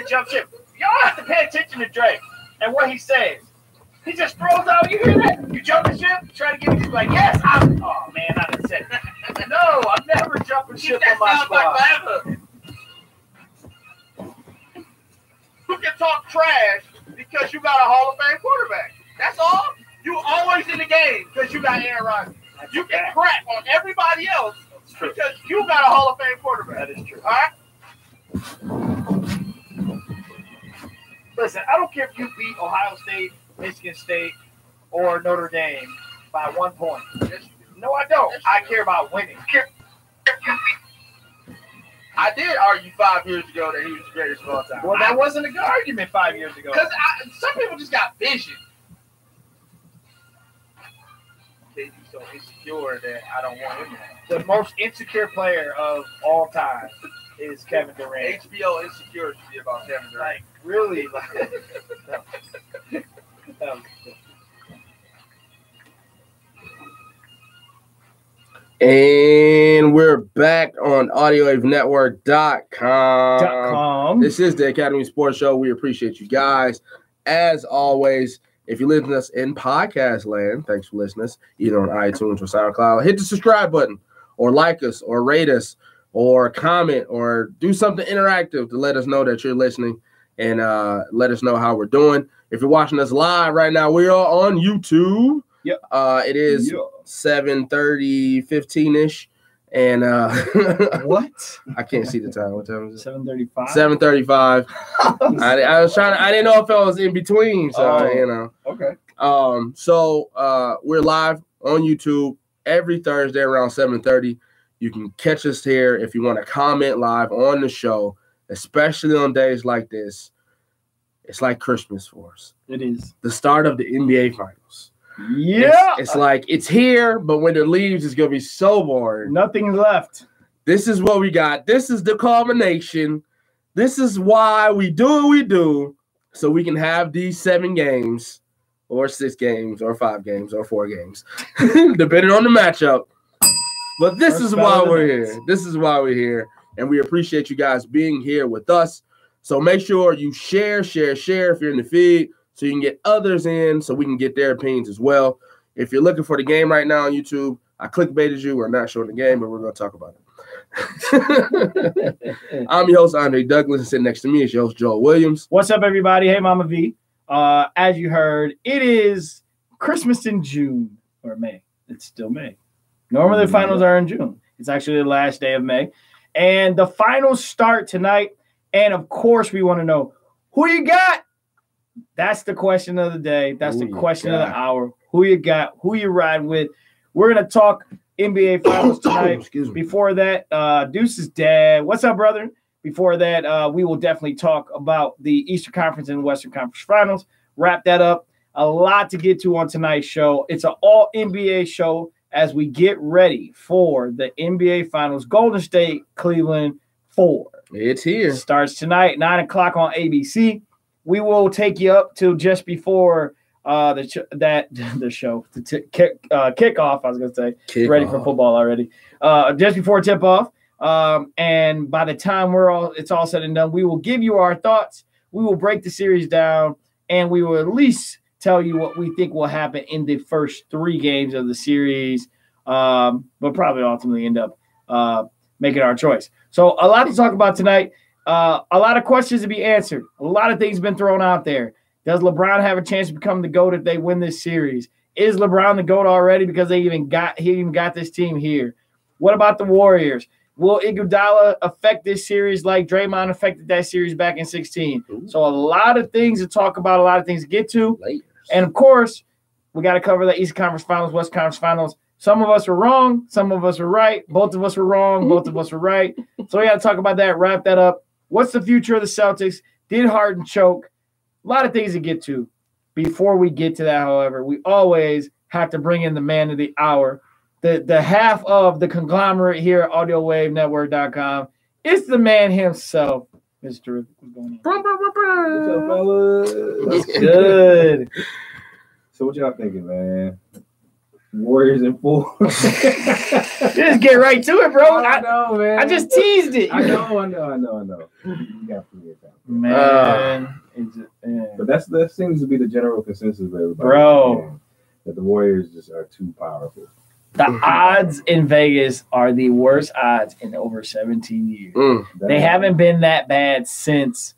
jump ship. Y'all have to pay attention to Drake and what he says. He just throws out. You hear that? You jump the ship. Try to get me like, yes, I'm. Oh man, I didn't say that. No, I'm never jumping ship on my squad. You can talk trash because you got a Hall of Fame quarterback. That's all. You always in the game because you got Aaron Rodgers. You can crap on everybody else because you got a Hall of Fame quarterback. That is true. All right. Listen, I don't care if you beat Ohio State, Michigan State, or Notre Dame by 1 point. No, I don't. I care about winning. I did argue 5 years ago that he was the greatest of all time. Well, that wasn't a good argument 5 years ago. Because some people just got vision. They be so insecure that I don't want him. The most insecure player of all time is Kevin Durant. HBO Insecure should be about Kevin Durant. Like, really? Like, no. And we're back on AudioWaveNetwork.com. This is the Academy Sports Show. We appreciate you guys. As always, if you listen to us in podcast land, thanks for listening, either on iTunes or SoundCloud. Hit the subscribe button or like us or rate us or comment or do something interactive to let us know that you're listening and let us know how we're doing. If you're watching us live right now, we are on YouTube. Yep. It is 7:30, 15-ish. And what? I can't see the time. What time is it? 7:35. 7:35. I was trying to, I didn't know if it was in between. So you know. Okay. So we're live on YouTube every Thursday around 7:30. You can catch us here if you want to comment live on the show, especially on days like this. It's like Christmas for us. It is. The start of the NBA Finals. Yeah. It's like it's here, but when it leaves, it's going to be so boring. Nothing's left. This is what we got. This is the culmination. This is why we do what we do, so we can have these 7 games or 6 games or 5 games or 4 games, depending on the matchup. But this is why we're here. This is why we're here, and we appreciate you guys being here with us. So make sure you share if you're in the feed, so you can get others in, so we can get their opinions as well. If you're looking for the game right now on YouTube, I clickbaited you. We're not showing the game, but we're going to talk about it. I'm your host, Andre Douglas, and sitting next to me is your host, Joel Williams. What's up, everybody? Hey, Mama V. As you heard, it is Christmas in June or May. It's still May. Normally, the finals are in June. It's actually the last day of May. And the finals start tonight. And, of course, we want to know, who you got? That's the question of the day. That's the question of the hour. Who you got? Who you ride with? We're going to talk NBA Finals tonight. Excuse me. Before that, Deuce's dad. What's up, brother? Before that, we will definitely talk about the Eastern Conference and Western Conference Finals. Wrap that up. A lot to get to on tonight's show. It's an all-NBA show as we get ready for the NBA Finals. Golden State, Cleveland, 4. It's here. Starts tonight, 9 o'clock on ABC. We will take you up till just before the kickoff. I was going to say, ready for football already. Just before tip-off. And by the time it's all said and done, we will give you our thoughts. We will break the series down, and we will at least tell you what we think will happen in the first 3 games of the series, but probably ultimately end up making our choice. So a lot to talk about tonight. A lot of questions to be answered. A lot of things been thrown out there. Does LeBron have a chance to become the GOAT if they win this series? Is LeBron the GOAT already because he even got this team here? What about the Warriors? Will Iguodala affect this series like Draymond affected that series back in 2016? So a lot of things to talk about, a lot of things to get to. And, of course, we got to cover the Eastern Conference Finals, West Conference Finals. Some of us were wrong. Some of us were right. Both of us were wrong. Both of us were right. So we got to talk about that, wrap that up. What's the future of the Celtics? Did Harden choke? A lot of things to get to. Before we get to that, however, we always have to bring in the man of the hour, the half of the conglomerate here at AudioWaveNetwork.com. It's the man himself, Mr. What's going on? What's up, fellas? It's good. So what y'all thinking, man? Warriors in 4. Just get right to it, bro. I know, man. I just teased it. I know. You got plenty of time. Man. But that seems to be the general consensus of everybody. Bro. That the Warriors just are too powerful. The odds in Vegas are the worst odds in over 17 years. They haven't been that bad since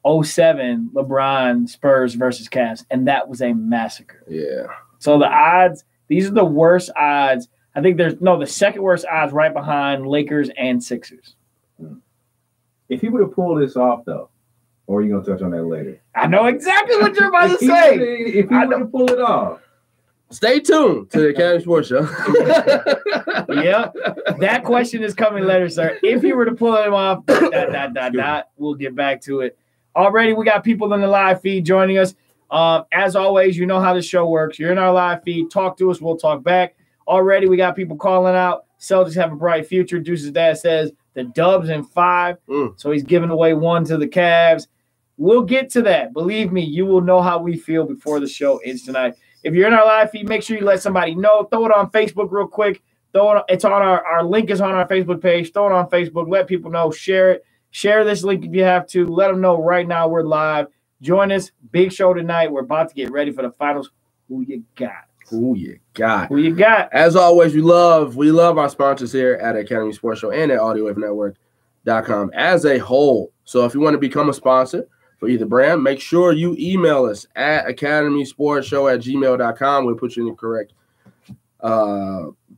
07 LeBron Spurs versus Cavs, and that was a massacre. Yeah. So the odds, these are the worst odds. I think the second worst odds right behind Lakers and Sixers. If he would have pulled this off, though, or are you going to touch on that later? I know exactly what you're about to say. If he would have pulled it off. Stay tuned to the Academy Sports Show. Yep. That question is coming later, sir. If you were to pull him off, we'll get back to it. Already, we got people in the live feed joining us. As always, you know how the show works. You're in our live feed. Talk to us. We'll talk back. Already, we got people calling out. Celtics have a bright future. Deuce's dad says the Dubs in 5. So he's giving away 1 to the Cavs. We'll get to that. Believe me, you will know how we feel before the show ends tonight. If you're in our live feed, make sure you let somebody know. Throw it on Facebook real quick. It's on our link is on our Facebook page. Throw it on Facebook. Let people know. Share it. Share this link if you have to. Let them know right now we're live. Join us. Big show tonight. We're about to get ready for the finals. Who you got? Who you got? Who you got? As always, we love our sponsors here at Academy Sports Show and at AudioWaveNetwork.com as a whole. So if you want to become a sponsor for either brand, make sure you email us at academysportshow@gmail.com. We'll put you in the correct,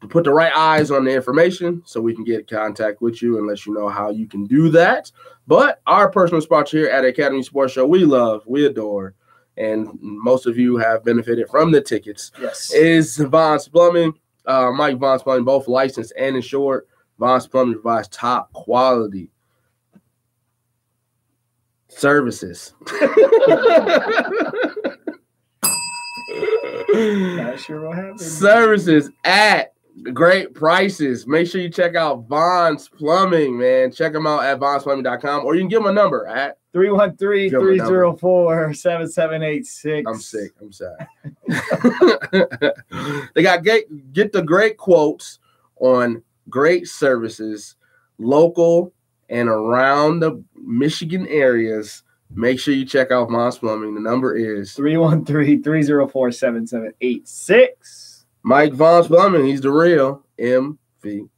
put the right eyes on the information so we can get in contact with you and let you know how you can do that. But our personal sponsor here at Academy Sports Show, we love, we adore, and most of you have benefited from the tickets, is Vaughn's Plumbing. Mike Vaughn's Plumbing, both licensed and insured. Vaughn's Plumbing provides top quality services. Not sure what happened. Services at great prices. Make sure you check out Vaughn's Plumbing, man. Check them out at vaughnsplumbing.com, or you can give them a number at 313-304-7786. I'm sick. I'm sorry. They got get the great quotes on great services, local and around the Michigan areas. Make sure you check out Vaughn's Plumbing. The number is 313-304-7786. Mike Vaughn's Plumbing. He's the real MVP,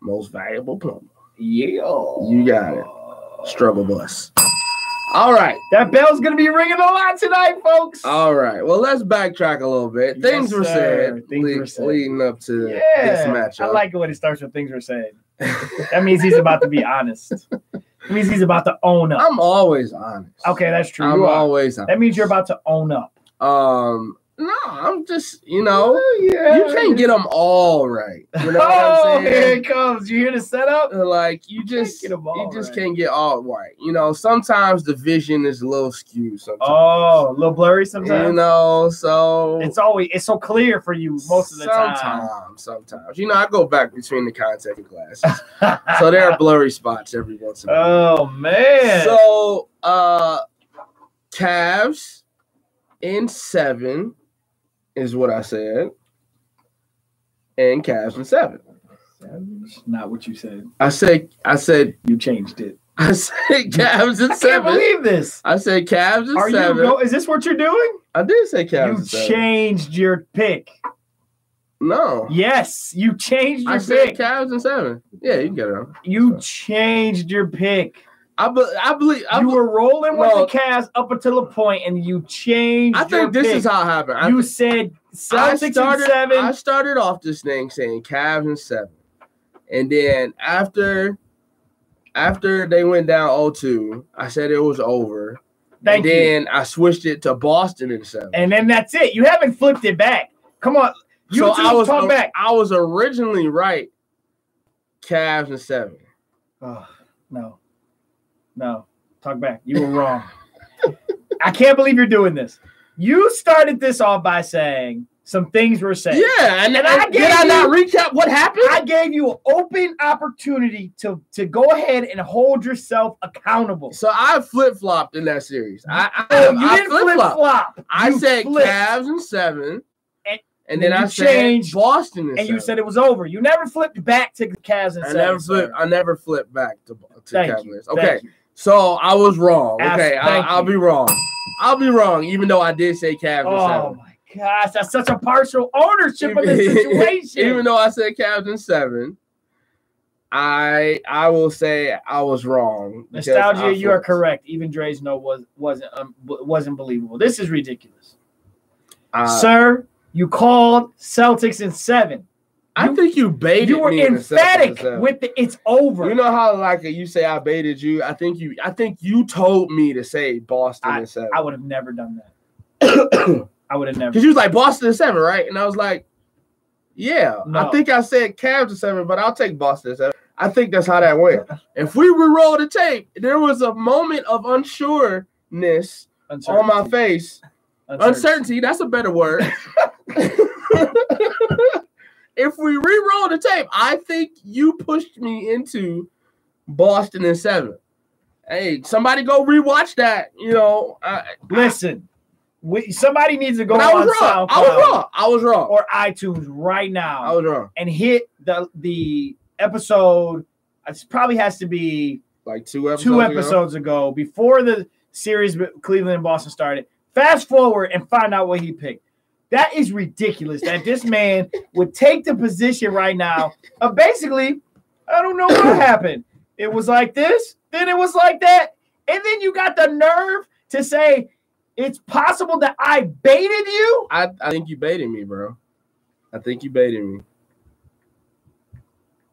most valuable plumber. Yeah, you got it. Struggle bus. All right, that bell's gonna be ringing a lot tonight, folks. All right, well, let's backtrack a little bit. Things were said leading up to this matchup. I like it when it starts with things were said. That means he's about to be honest. It means he's about to own up. I'm always honest. Okay, that's true. I'm always honest. That means you're about to own up. No, I'm just, you can't get them all right. You know what I'm saying? Here it comes. You hear the setup? Like, you just can't get all right. You know, sometimes the vision is a little skewed sometimes. Oh, a little blurry sometimes? You know, so. It's so clear for you most of the time. Sometimes. You know, I go back between the contact glasses. So there are blurry spots every once in a while. Oh, man. So, Cavs in 7. Is what I said. And Cavs in 7. That's not what you said. I said you changed it. I said Cavs in 7. I can't believe this. I said Cavs in 7. Is this what you're doing? I did say Cavs in 7. You changed your pick. No. Yes, you changed your pick. I said Cavs in 7. Yeah, you can get it on. You changed your pick. I believe you were rolling with the Cavs up until a point, and you changed. I think this is how it happened. You said Celtics in 7. I started off this thing saying Cavs in 7, and then after they went down 0-2, I said it was over. Then I switched it to Boston in 7, and then that's it. You haven't flipped it back. Come on, talk back. I was originally right. Cavs in 7. Oh, no, talk back. You were wrong. I can't believe you're doing this. You started this off by saying some things were said. Yeah, and did I not recap what happened? I gave you an open opportunity to go ahead and hold yourself accountable. So I flip-flopped in that series. You didn't flip-flop. I said Cavs in 7, And then I changed said Boston and you said it was over. You never flipped back to the Cavs and I never flipped back to Cavaliers. You. Okay, so I was wrong. Okay, I'll be wrong. I'll be wrong, even though I did say Cavs in 7. Oh my gosh, that's such a partial ownership of this situation. Even though I said Cavs in 7, I will say I was wrong. Nostalgia, you are correct. Even Dre's no wasn't believable. This is ridiculous, sir. You called Celtics in 7. I think you baited me. You were emphatic with the it's over. You know how like you say I baited you? I think you told me to say Boston in 7. I would have never done that. I would have never. Because you was like Boston in 7, right? And I was like, yeah. No. I think I said Cavs in 7, but I'll take Boston in 7. I think that's how that went. If we re-roll the tape, there was a moment of unsureness on my face. Uncertainty, that's a better word. If we re-roll the tape, I think you pushed me into Boston in 7. Hey, somebody go rewatch that. You know, listen. Somebody needs to go on SoundCloud. I was wrong. Or iTunes right now. I was wrong. And hit the episode. It probably has to be like 2 episodes ago, before the series Cleveland and Boston started. Fast forward and find out what he picked. That is ridiculous that this man would take the position right now of basically, I don't know what happened. It was like this, then it was like that. And then you got the nerve to say it's possible that I baited you? I think you baited me, bro. I think you baited me.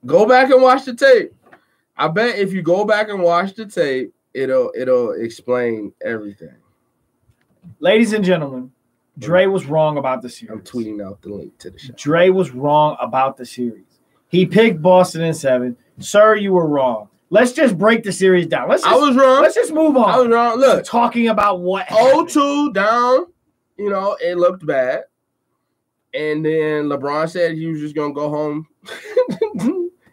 Go back and watch the tape. I bet if you go back and watch the tape, it'll explain everything. Ladies and gentlemen, Dre was wrong about the series. I'm tweeting out the link to the show. Dre was wrong about the series. He picked Boston in 7. Sir, you were wrong. Let's just break the series down. I was wrong. Let's just move on. I was wrong. Look, talking about what 0-2 down, you know, it looked bad. And then LeBron said he was just going to go home.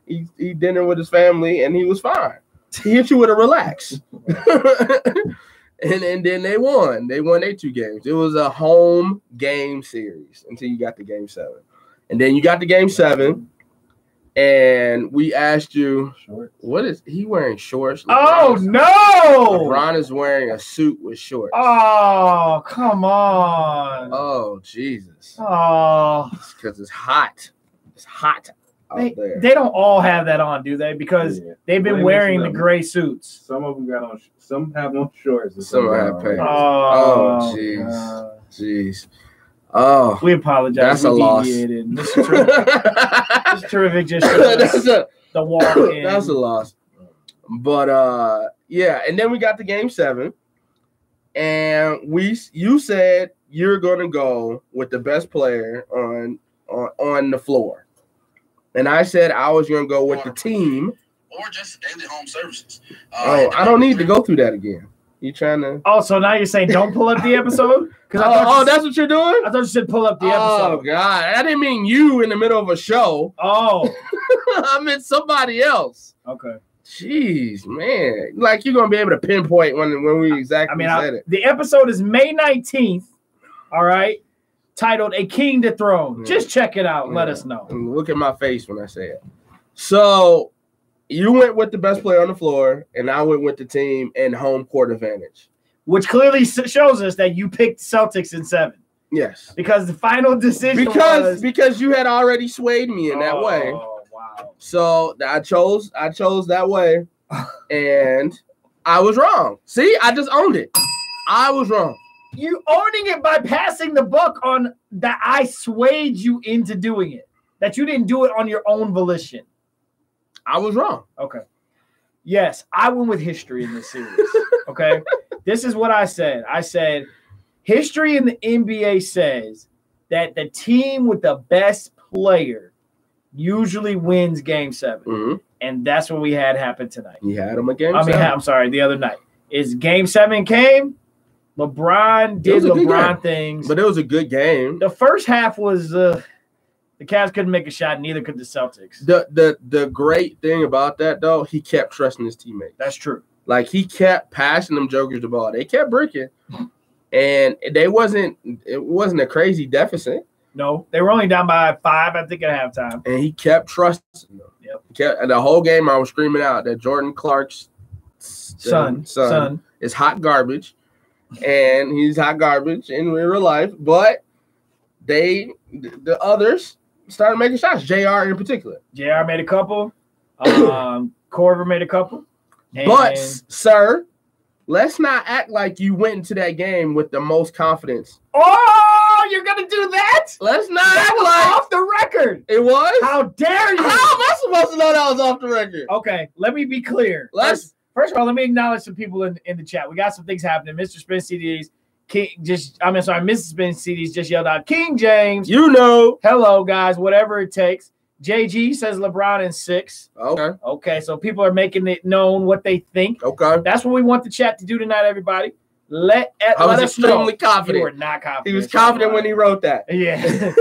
He eat dinner with his family, and he was fine. He hit you with a relax. And then they won. They won their 2 games. It was a home game series until you got to game 7. And then you got to game 7, and we asked you, what is he wearing shorts? No! LeBron is wearing a suit with shorts. Oh, come on. Oh, Jesus. Oh. It's because it's hot. It's hot. They don't all have that on, do they? Because they've been wearing the gray suits. Some of them got on. Some have on shorts. And some have pants. Oh, jeez. Oh, we apologize. That's a loss. Mr. Terrific just showed us the walk-in. That's a loss. But yeah, and then we got to game 7, and you said you're gonna go with the best player on the floor. And I said I was going to go with the team. Or just daily home services. I don't need to go through that again. You trying to? Oh, so now you're saying don't pull up the episode? That's what you're doing? I thought you said pull up the episode. Oh, God. I didn't mean you in the middle of a show. Oh. I meant somebody else. Okay. Jeez, man. Like, you're going to be able to pinpoint when we exactly said it. The episode is May 19th. All right. Titled A King to Throne. Just check it out and let us know. And look at my face when I say it. So you went with the best player on the floor, and I went with the team and home court advantage. Which clearly shows us that you picked Celtics in 7. Yes. Because the final decision because you had already swayed me in that way. Oh, wow. So I chose that way, and I was wrong. See, I just owned it. I was wrong. You owning it by passing the buck on that I swayed you into doing it. That you didn't do it on your own volition. I was wrong. Okay. Yes, I went with history in this series. Okay. This is what I said. I said history in the NBA says that the team with the best player usually wins game 7. Mm-hmm. And that's what we had happen tonight. You had them a game 7. I'm sorry, the other night. Is game 7 came? LeBron did LeBron things. But it was a good game. The first half was the Cavs couldn't make a shot, neither could the Celtics. The great thing about that, though, he kept trusting his teammates. That's true. Like, he kept passing them jokers the ball. They kept breaking. And it wasn't a crazy deficit. No, they were only down by 5, I think, at halftime. And he kept trusting them. Yep. And the whole game, I was screaming out that Jordan Clark's son is hot garbage. And he's hot garbage in real life. But the others started making shots. JR in particular. JR made a couple. Corver made a couple. But, sir, let's not act like you went into that game with the most confidence. Oh, you're going to do that? Let's not that act was like off the record. It was? How dare you? How am I supposed to know that was off the record? Okay, let me be clear. First of all, let me acknowledge some people in the chat. We got some things happening. Mr. Spin CDs, Mrs. Spin CDs just yelled out, King James. You know. Hello, guys, whatever it takes. JG says LeBron in 6. Okay. Okay, so people are making it known what they think. Okay. That's what we want the chat to do tonight, everybody. I was extremely confident. You were not confident. He was confident when he wrote that. Yeah.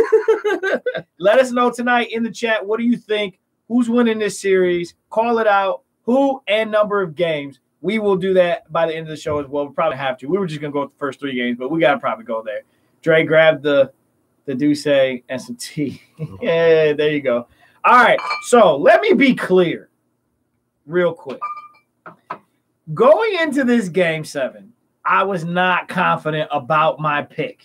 Let us know tonight in the chat. What do you think? Who's winning this series? Call it out. Who and number of games. We will do that by the end of the show as well. We probably have to. We were just going to go with the first 3 games, but we got to probably go there. Dre, grab the Douce and some tea. Yeah, there you go. All right, so let me be clear real quick. Going into this Game 7, I was not confident about my pick,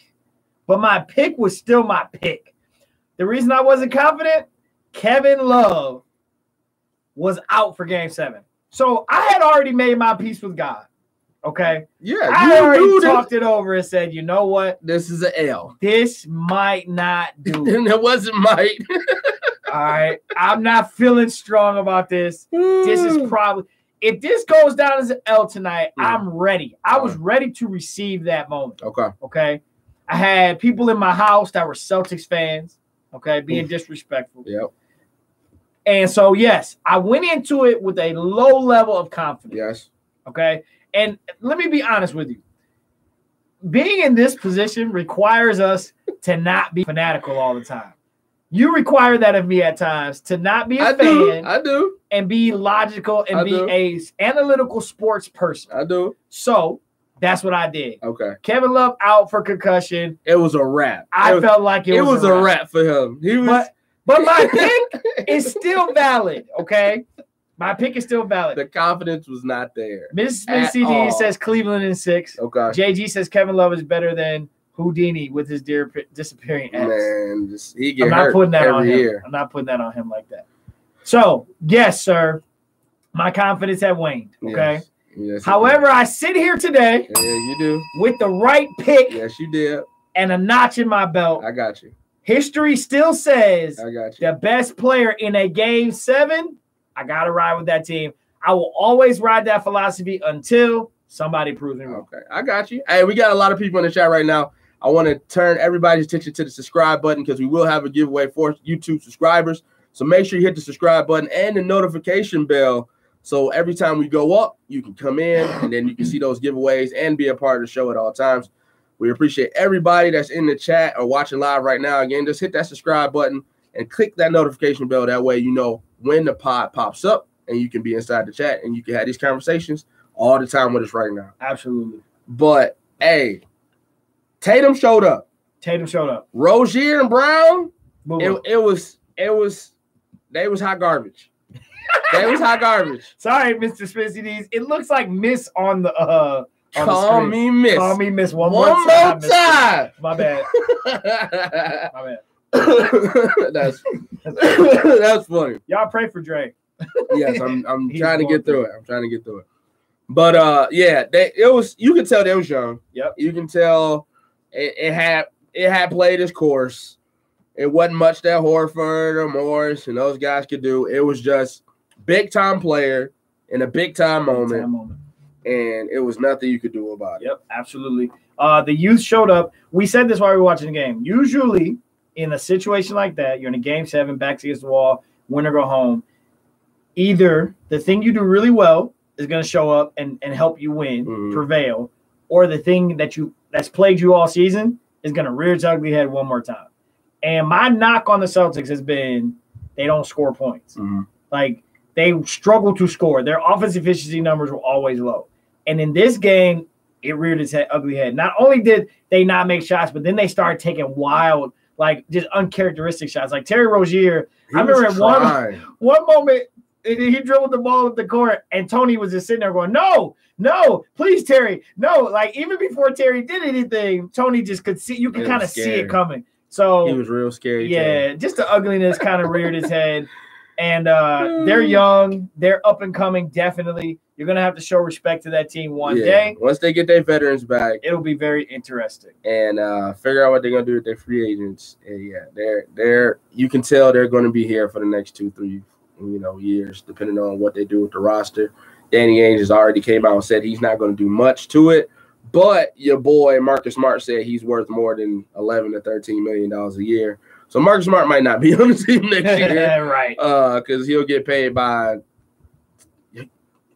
but my pick was still my pick. The reason I wasn't confident, Kevin Love was out for Game 7. So I had already made my peace with God. Okay. Yeah. I already talked it over and said, you know what? This is an L. This might not do. And it wasn't might. All right. I'm not feeling strong about this. This is probably, if this goes down as an L tonight, I'm ready. I was ready to receive that moment. Okay. Okay. I had people in my house that were Celtics fans. Okay. Being disrespectful. Yep. And so, yes, I went into it with a low level of confidence. Yes. Okay. And let me be honest with you. Being in this position requires us to not be fanatical all the time. You require that of me at times, to not be a fan. I do. And be logical and be a analytical sports person. I do. So that's what I did. Okay. Kevin Love out for concussion. It was a wrap. I felt like it was a wrap for him. He was. But my pick is still valid, okay? My pick is still valid. The confidence was not there. Mrs. CD says Cleveland in 6. Okay. JG says Kevin Love is better than Houdini with his disappearing ex. Man, he get I'm not hurt putting that on every him. year. I'm not putting that on him like that. So, yes, sir, my confidence had waned, okay? Yes, however, I sit here today you do. with the right pick Yes, you did. and a notch in my belt. I got you. History still says I got you. The best player in a Game 7, I got to ride with that team. I will always ride that philosophy until somebody proves me wrong. Okay, I got you. Hey, we got a lot of people in the chat right now. I want to turn everybody's attention to the subscribe button because we will have a giveaway for YouTube subscribers. So make sure you hit the subscribe button and the notification bell. So every time we go up, you can come in and then you can see those giveaways and be a part of the show at all times. We appreciate everybody that's in the chat or watching live right now. Again, just hit that subscribe button and click that notification bell. That way you know when the pod pops up and you can be inside the chat and you can have these conversations all the time with us right now. Absolutely. But, hey, Tatum showed up. Rozier and Brown, they was hot garbage. They was hot garbage. Sorry, Mr. Spitzy D's. It looks like miss on the Call me miss. Call me miss one more time. My bad. My bad. That's funny. Y'all pray for Dre. Yes, I'm trying to get through it. I'm trying to get through it. But yeah, you can tell they was young. Yep. You can tell it had played its course. It wasn't much that Horford or Morris and those guys could do. It was just big time player in a big time moment. And it was nothing you could do about it. Yep, absolutely. The youth showed up. We said this while we were watching the game. Usually, in a situation like that, you're in a Game 7, backs against the wall, win or go home. Either the thing you do really well is going to show up and help you win, prevail, or the thing that's plagued you all season is going to rear its ugly head one more time. And my knock on the Celtics has been they don't score points. Like, they struggle to score. Their offensive efficiency numbers were always low. And in this game, it reared its ugly head. Not only did they not make shots, but then they started taking wild, like just uncharacteristic shots. Like Terry Rozier, I remember at one moment he dribbled the ball up the court, and Tony was just sitting there going, "No, please, Terry, no!" Like even before Terry did anything, Tony just could see. You could kind of see it coming. So he was real scary. Yeah, just the ugliness kind of reared his head. And they're young, they're up and coming. Definitely, you're gonna have to show respect to that team one day. Once they get their veterans back, it'll be very interesting. And figure out what they're gonna do with their free agents. And they're you can tell they're gonna be here for the next 2-3 years, depending on what they do with the roster. Danny Ainge has already came out and said he's not gonna do much to it, but your boy Marcus Smart said he's worth more than $11 to $13 million a year. So Marcus Smart might not be on the team next year, right? Because he'll get paid by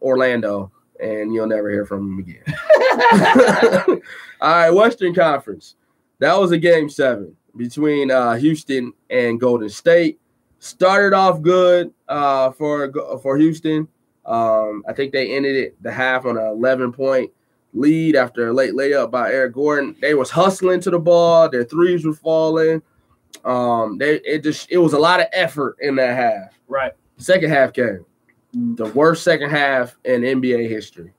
Orlando, and you'll never hear from him again. All right, Western Conference. That was a game 7 between Houston and Golden State. Started off good for Houston. I think they ended it the half on an 11-point lead after a late layup by Eric Gordon. They was hustling to the ball. Their threes were falling. It was a lot of effort in that half. Right. Second half came. The worst second half in NBA history.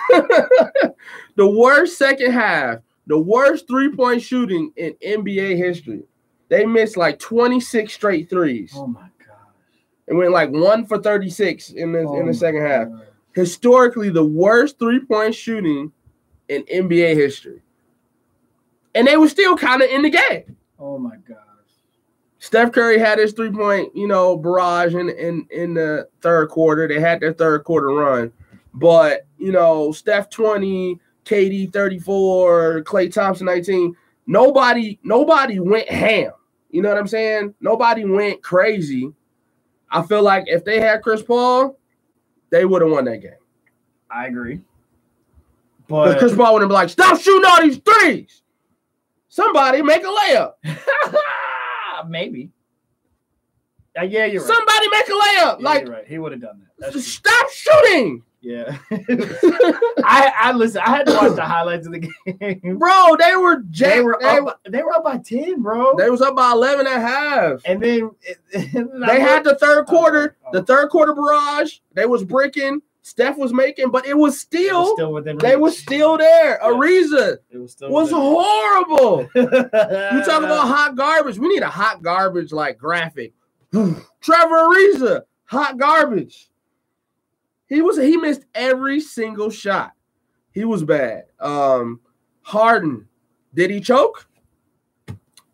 The worst second half. The worst three-point shooting in NBA history. They missed like 26 straight threes. Oh my gosh. It went like 1 for 36 in the second half. God. Historically, the worst three-point shooting in NBA history. And they were still kind of in the game. Oh my gosh. Steph Curry had his 3-point, barrage in the third quarter. They had their third quarter run. But, Steph 20, KD 34, Klay Thompson 19. Nobody went ham. You know what I'm saying? Nobody went crazy. I feel like if they had Chris Paul, they would have won that game. I agree. But Chris Paul would have been like, stop shooting all these threes. Somebody make a layup. Maybe. Yeah, you're right. Somebody make a layup. Yeah, you're right. He would have done that. Stop shooting. Yeah. I listen. I had to watch the highlights of the game, bro. They were up by 10, bro. They was up by 11 and a half. And then they had the third quarter. The third quarter barrage. They was breaking. Steph was making, but it was still within reach. They was still there. Yeah. Ariza was horrible. You talk about hot garbage. We need a hot garbage like graphic. Trevor Ariza, hot garbage. He missed every single shot. He was bad. Harden, did he choke?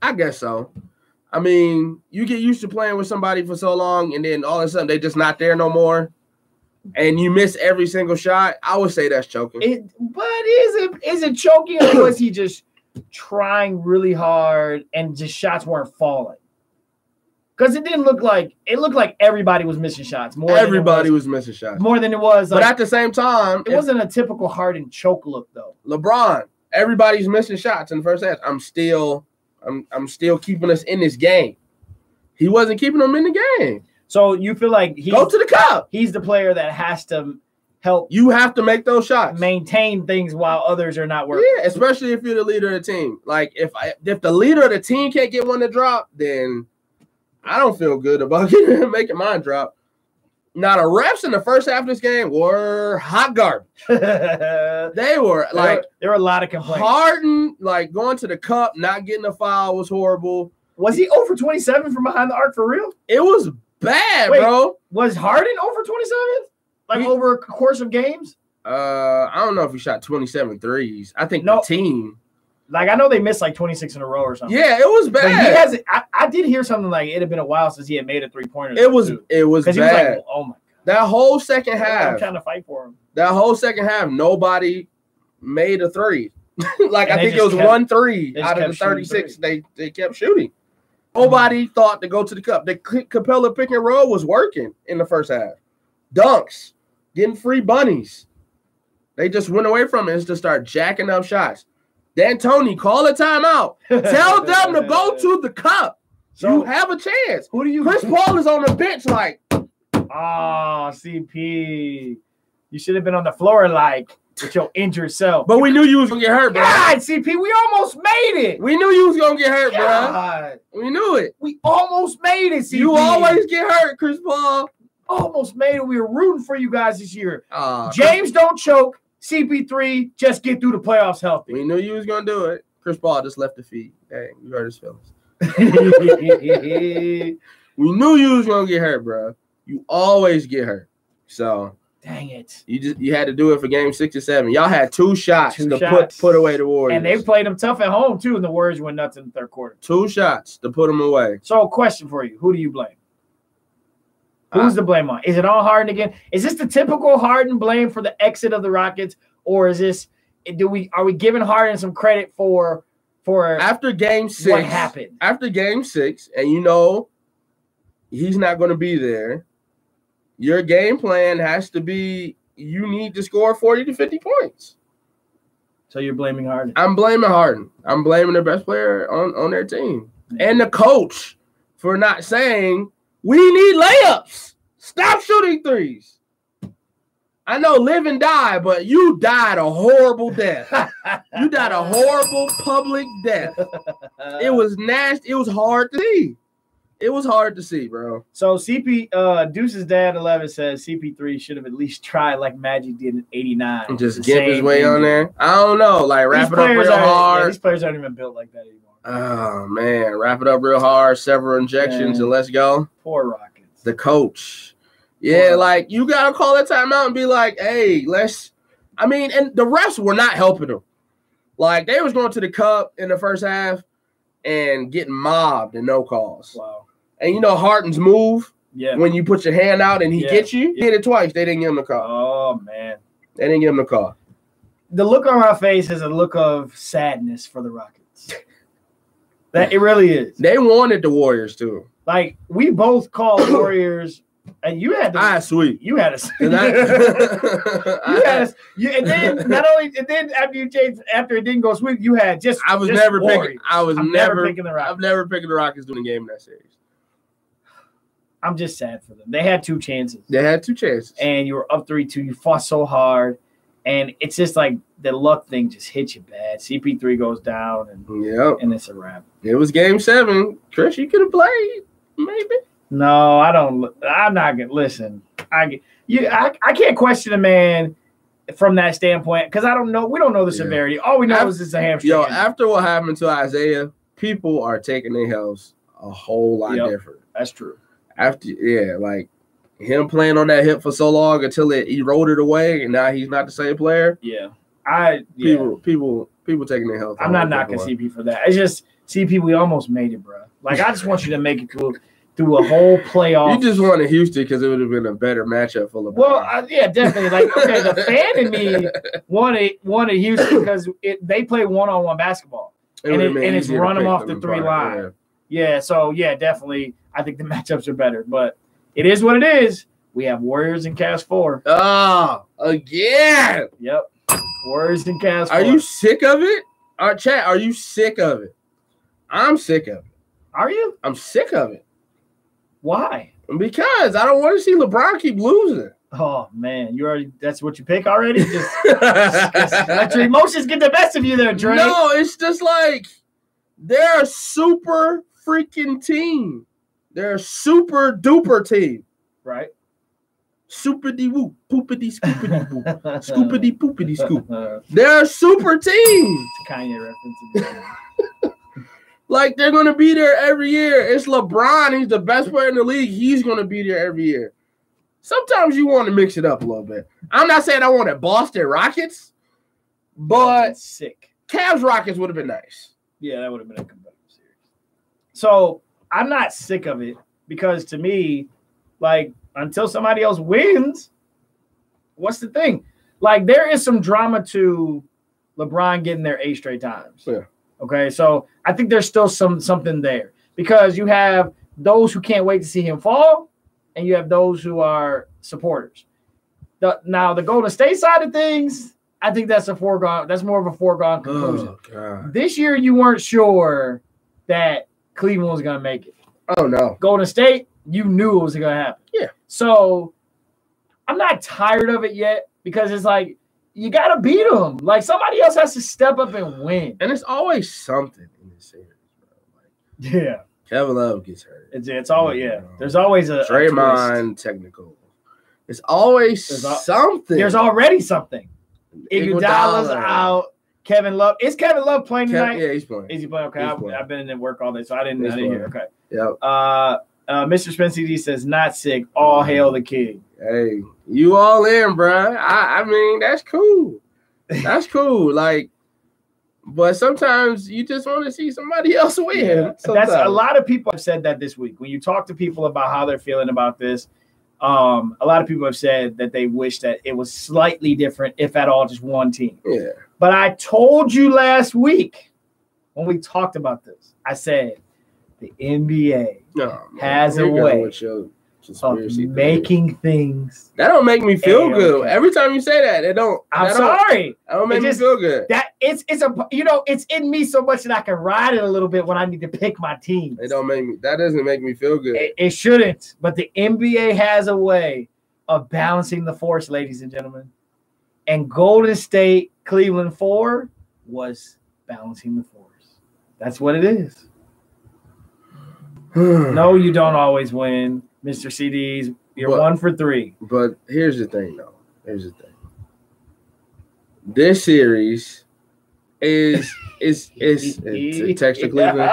I guess so. I mean, you get used to playing with somebody for so long, and then all of a sudden they just not there no more. And you miss every single shot, I would say that's choking. But is it choking, or was he just trying really hard and just shots weren't falling? Because it looked like everybody was missing shots. Everybody was missing shots. More than it was. But at the same time, it wasn't a typical Harden choke look though. LeBron, everybody's missing shots in the first half. I'm still keeping us in this game. He wasn't keeping them in the game. So you feel like go to the cup. He's the player that has to help. You have to make those shots, maintain things while others are not working. Yeah, especially if you're the leader of the team. Like if the leader of the team can't get one to drop, then I don't feel good about making mine drop. Now the refs in the first half of this game were hot garbage. They were like there were a lot of complaints. Harden like going to the cup, not getting a foul was horrible. Was he 0 for 27 from behind the arc for real? It was bad, bro. Was Harden over 27? Like over a course of games? I don't know if he shot 27 threes. I think the team. Like I know they missed like 26 in a row or something. Yeah, it was bad. But he hasn't. I did hear something like it had been a while since he had made a 3-pointer. It was bad. He was like, oh my god. That whole second half. I'm trying to fight for him. That whole second half, nobody made a three. Like I think it was 1 3 out of the 36 they kept shooting. Nobody thought to go to the cup. The Capella pick and roll was working in the first half. Dunks, getting free bunnies. They just went away from it and just start jacking up shots. D'Antoni, call a timeout. Tell them to go to the cup. So you have a chance. Who do you? Chris Paul is on the bench like, CP. You should have been on the floor like with your injured self. But we knew you was gonna get hurt, bro. God, CP, we almost made it. We knew you was gonna get hurt, God. bro. We knew it. We almost made it, CP. You always get hurt, Chris Paul. Almost made it. We were rooting for you guys this year. Uh, James, don't choke. CP3, just get through the playoffs healthy. We knew you was gonna do it. Chris Paul just left the feed. Dang, you hurt his feelings. We knew you was gonna get hurt, bro. You always get hurt. So dang it. You had to do it for game 6 or 7. Y'all had 2 shots to put away the Warriors. And they played them tough at home too, and the Warriors went nuts in the third quarter. 2 shots to put them away. So question for you. Who do you blame? Who's the blame on? Is it on Harden again? Is this the typical Harden blame for the exit of the Rockets, or is this are we giving Harden some credit for after game 6? What happened? After game 6, and you know he's not going to be there. Your game plan has to be you need to score 40 to 50 points. So you're blaming Harden? I'm blaming Harden. I'm blaming the best player on their team. And the coach for not saying we need layups. Stop shooting threes. I know live and die, but you died a horrible death. You died a horrible public death. It was nasty. It was hard to see. It was hard to see, bro. So Deuce's dad 11 says CP3 should have at least tried like Magic did in '89. And just get his way on there. I don't know, like wrap it up real hard. Yeah, these players aren't even built like that anymore. Oh man, wrap it up real hard. Several injections and let's go. Poor Rockets. The coach, yeah, like you gotta call that timeout and be like, hey, and the refs were not helping them. Like they was going to the cup in the first half and getting mobbed and no calls. Wow. And you know Harden's move, when you put your hand out and he gets you, he did it twice. They didn't give him the call. Oh man, they didn't give him the call. The look on my face is a look of sadness for the Rockets. That it really is. They wanted the Warriors too. Like we both called Warriors, and you had to. Sweet. You had us. And then not only, and then after it didn't go sweet, you had just. I was just never Warriors. picking. I was never picking the Rockets. I've never picked the Rockets doing a game in that series. I'm just sad for them. They had 2 chances. And you were up 3-2. You fought so hard. And it's just like the luck thing just hit you bad. CP3 goes down, and it's a wrap. It was game 7. Chris, you could have played, maybe. No, I don't. I'm not going to listen. I can't question a man from that standpoint because I don't know. We don't know the severity. All we know is it's a hamstring. Yo, after what happened to Isaiah, people are taking their health a whole lot different. That's true. Like him playing on that hip for so long until it eroded away, and now he's not the same player. People taking their health. I'm not knocking CP for that. It's just CP. We almost made it, bro. Like I just want you to make it through a whole playoff. You just wanted Houston because it would have been a better matchup for LeBron. Well, definitely. Like okay, the fan in me wanted Houston because they play one-on-one basketball, and it's run them off the 3 line. So definitely. I think the matchups are better, but it is what it is. We have Warriors and Cavs 4. Oh, again. Yep. Warriors and Cavs 4. Are you sick of it? Chat, are you sick of it? I'm sick of it. Are you? I'm sick of it. Why? Because I don't want to see LeBron keep losing. Oh, man. That's what you pick already? Just let your emotions get the best of you there, Dre. No, it's just like they're a super freaking team. They're a super duper team. Right. Soupity whoop, poopity scoopity whoop, scoopity poopity scoop. They're a super team. It's a Kanye reference. Like they're gonna be there every year. It's LeBron. He's the best player in the league. He's gonna be there every year. Sometimes you want to mix it up a little bit. I'm not saying I wanted Boston Rockets, but sick. Cavs Rockets would have been nice. Yeah, that would have been a competitive series. So I'm not sick of it because to me, like, until somebody else wins, what's the thing? Like, there is some drama to LeBron getting there 8 straight times. Yeah. Okay, so I think there's still something there because you have those who can't wait to see him fall, and you have those who are supporters. Now, the Golden State side of things, I think that's more of a foregone conclusion. Oh, God. This year, you weren't sure that Cleveland was going to make it. Oh, no. Golden State, you knew it was going to happen. Yeah. So I'm not tired of it yet because it's like you got to beat them. Like, somebody else has to step up and win. And it's always something in this series, bro. Like, Yeah. Kevin Love gets hurt. It's always, yeah. There's always a Draymond technical. It's always something. There's already something. Iguodala's out. Kevin Love. Is Kevin Love playing tonight? Yeah, he's playing. Is he playing? Okay. I've been in work all day, so I didn't hear. Okay. Yep. Mr. Spencer D says, not sick. All hail the king. Hey, you all in, bro. I mean, that's cool. That's cool. Like, but sometimes you just want to see somebody else win. Yeah. That's a lot of people have said that this week. When you talk to people about how they're feeling about this, a lot of people have said that they wish that it was slightly different, if at all, just one team. Yeah. But I told you last week when we talked about this, I said the NBA has a way of making things. That don't make me feel good. Every time you say that, it don't. I'm sorry. That don't make me feel good. That it's it's in me so much that I can ride it a little bit when I need to pick my team. That doesn't make me feel good. It shouldn't. But the NBA has a way of balancing the force, ladies and gentlemen. And Golden State, Cleveland 4 was balancing the force. That's what it is. No, you don't always win, Mr. CDs. You're 1 for 3. But here's the thing, though. This series is Texas Cleveland.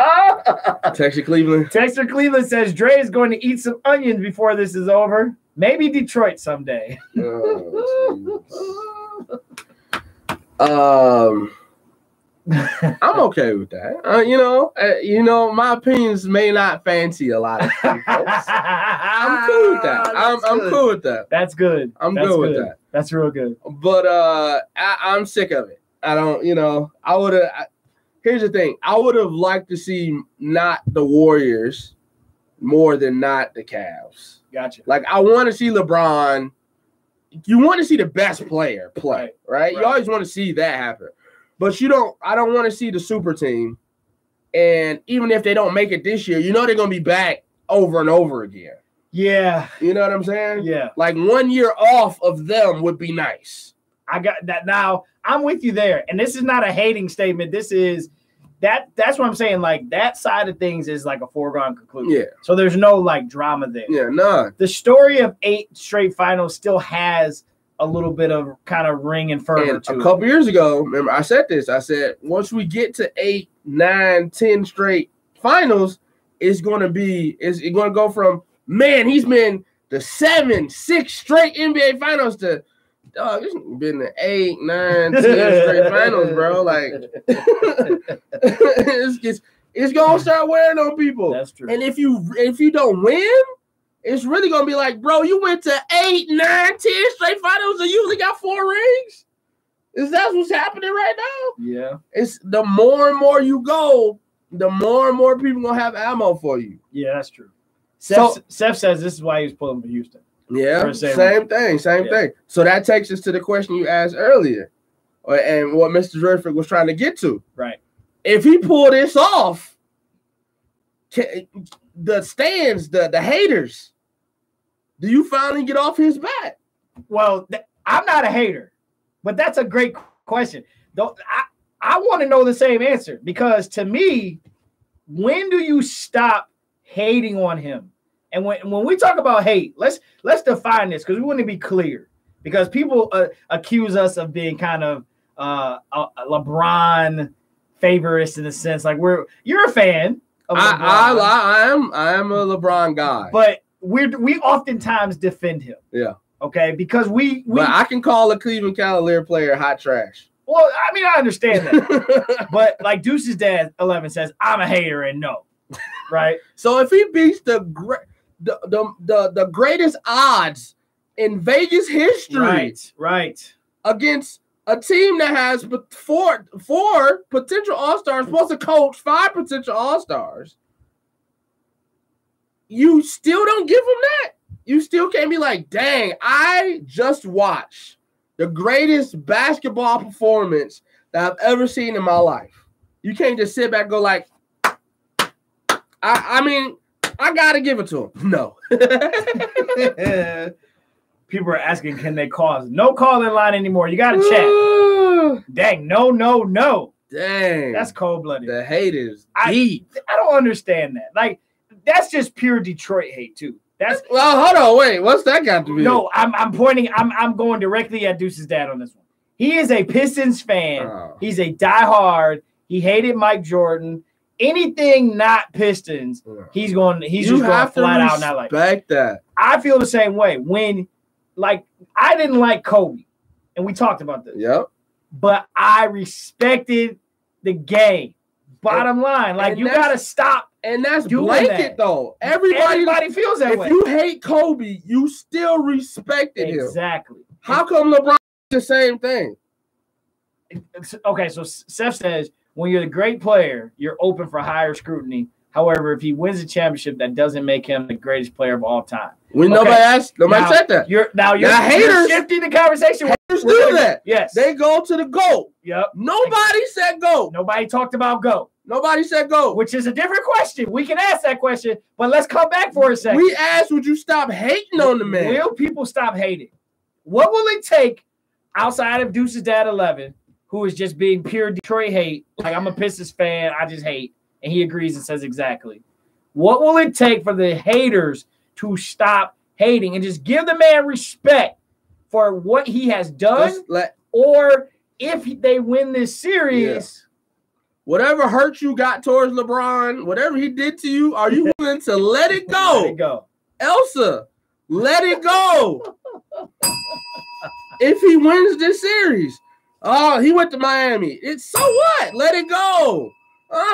Texas Cleveland. Texas Cleveland says Dre is going to eat some onions before this is over. Maybe Detroit someday. I'm okay with that. My opinions may not fancy a lot of people. I'm cool with that. I'm cool with that. That's good. I'm good with that. That's real good. But I'm sick of it. I don't. Here's the thing. I would have liked to see not the Warriors more than not the Cavs. Gotcha. Like, I want to see LeBron. You want to see the best player play, right? You always want to see that happen. But I don't want to see the super team. And even if they don't make it this year, they're going to be back over and over again. Yeah. You know what I'm saying? Yeah. Like, 1 year off of them would be nice. I got that. Now, I'm with you there. And this is not a hating statement. This is that's what I'm saying. Like, that side of things is like a foregone conclusion. Yeah. So there's no like drama there. Yeah, none. The story of 8 straight finals still has a little bit of kind of ring and fervor to it. A couple years ago, remember, I said this. I said, once we get to 8, 9, 10 straight finals, it's going to go from, man, he's been the 7, 6 straight NBA finals to, dog, it's been the 8, 9, 10 straight finals, bro. Like, it's going to start wearing on people. That's true. And if you don't win, it's really going to be like, bro, you went to 8, 9, 10 straight finals and you only got 4 rings? Is that what's happening right now? Yeah. It's the more and more you go, the more and more people going to have ammo for you. Yeah, that's true. Seth says this is why he was pulling for Houston. Yeah, same thing. So that takes us to the question you asked earlier and what Mr. Dreyfus was trying to get to. Right. If he pulled this off, the stands, the haters, do you finally get off his back? Well, I'm not a hater, but that's a great question. Though I want to know the same answer, because to me, when do you stop hating on him? And when we talk about hate, let's define this, because we want to be clear, because people accuse us of being kind of a LeBron favorites in a sense. Like, you're a fan of LeBron. I am a LeBron guy, but we oftentimes defend him. Yeah. Okay, because we but I can call a Cleveland Cavalier player hot trash. Well, I mean, I understand that. But like Deuce's dad 11 says, I'm a hater and no. Right? So if he beats the greatest odds in Vegas history, right, against a team that has four potential All-Stars plus a coach, 5 potential All-Stars, you still don't give him that. You still can't be like, dang, I just watched the greatest basketball performance that I've ever seen in my life. You can't just sit back and go like, I mean, I got to give it to him. No. People are asking, can they call? No call-in line anymore. You got to chat. Dang, no. Dang. That's cold-blooded. The hate is deep. I don't understand that. Like, that's just pure Detroit hate, too. Well, hold on, wait. What's that got to be? No, I'm going directly at Deuce's dad on this one. He is a Pistons fan. Oh. He's a diehard. He hated Mike Jordan. Anything not Pistons, he's just going flat out not like. Respect that. I feel the same way. I didn't like Kobe, and we talked about this. Yep. But I respected the game. Bottom line, you got to stop. And that's blanket, though. Everybody feels that way. If you hate Kobe, you still respected him. Exactly. How come LeBron did the same thing? Okay, so Seth says, when you're the great player, you're open for higher scrutiny. However, if he wins a championship, that doesn't make him the greatest player of all time. Nobody said that. You're shifting the conversation. Haters do that. Yes. They go to the GOAT. Yep. Nobody said GOAT. Nobody talked about GOAT. Nobody said GOAT. Which is a different question. We can ask that question, but let's come back for a second. We asked, would you stop hating on the man? Will people stop hating? What will it take outside of Deuce's dad 11, who is just being pure Detroit hate? Like, I'm a Pistons fan, I just hate. And he agrees and says exactly. What will it take for the haters to stop hating and just give the man respect for what he has done? Or if they win this series, whatever hurt you got towards LeBron, whatever he did to you, are you willing to let it go? Let it go. Elsa, let it go. If he wins this series, he went to Miami. It's so what? Let it go.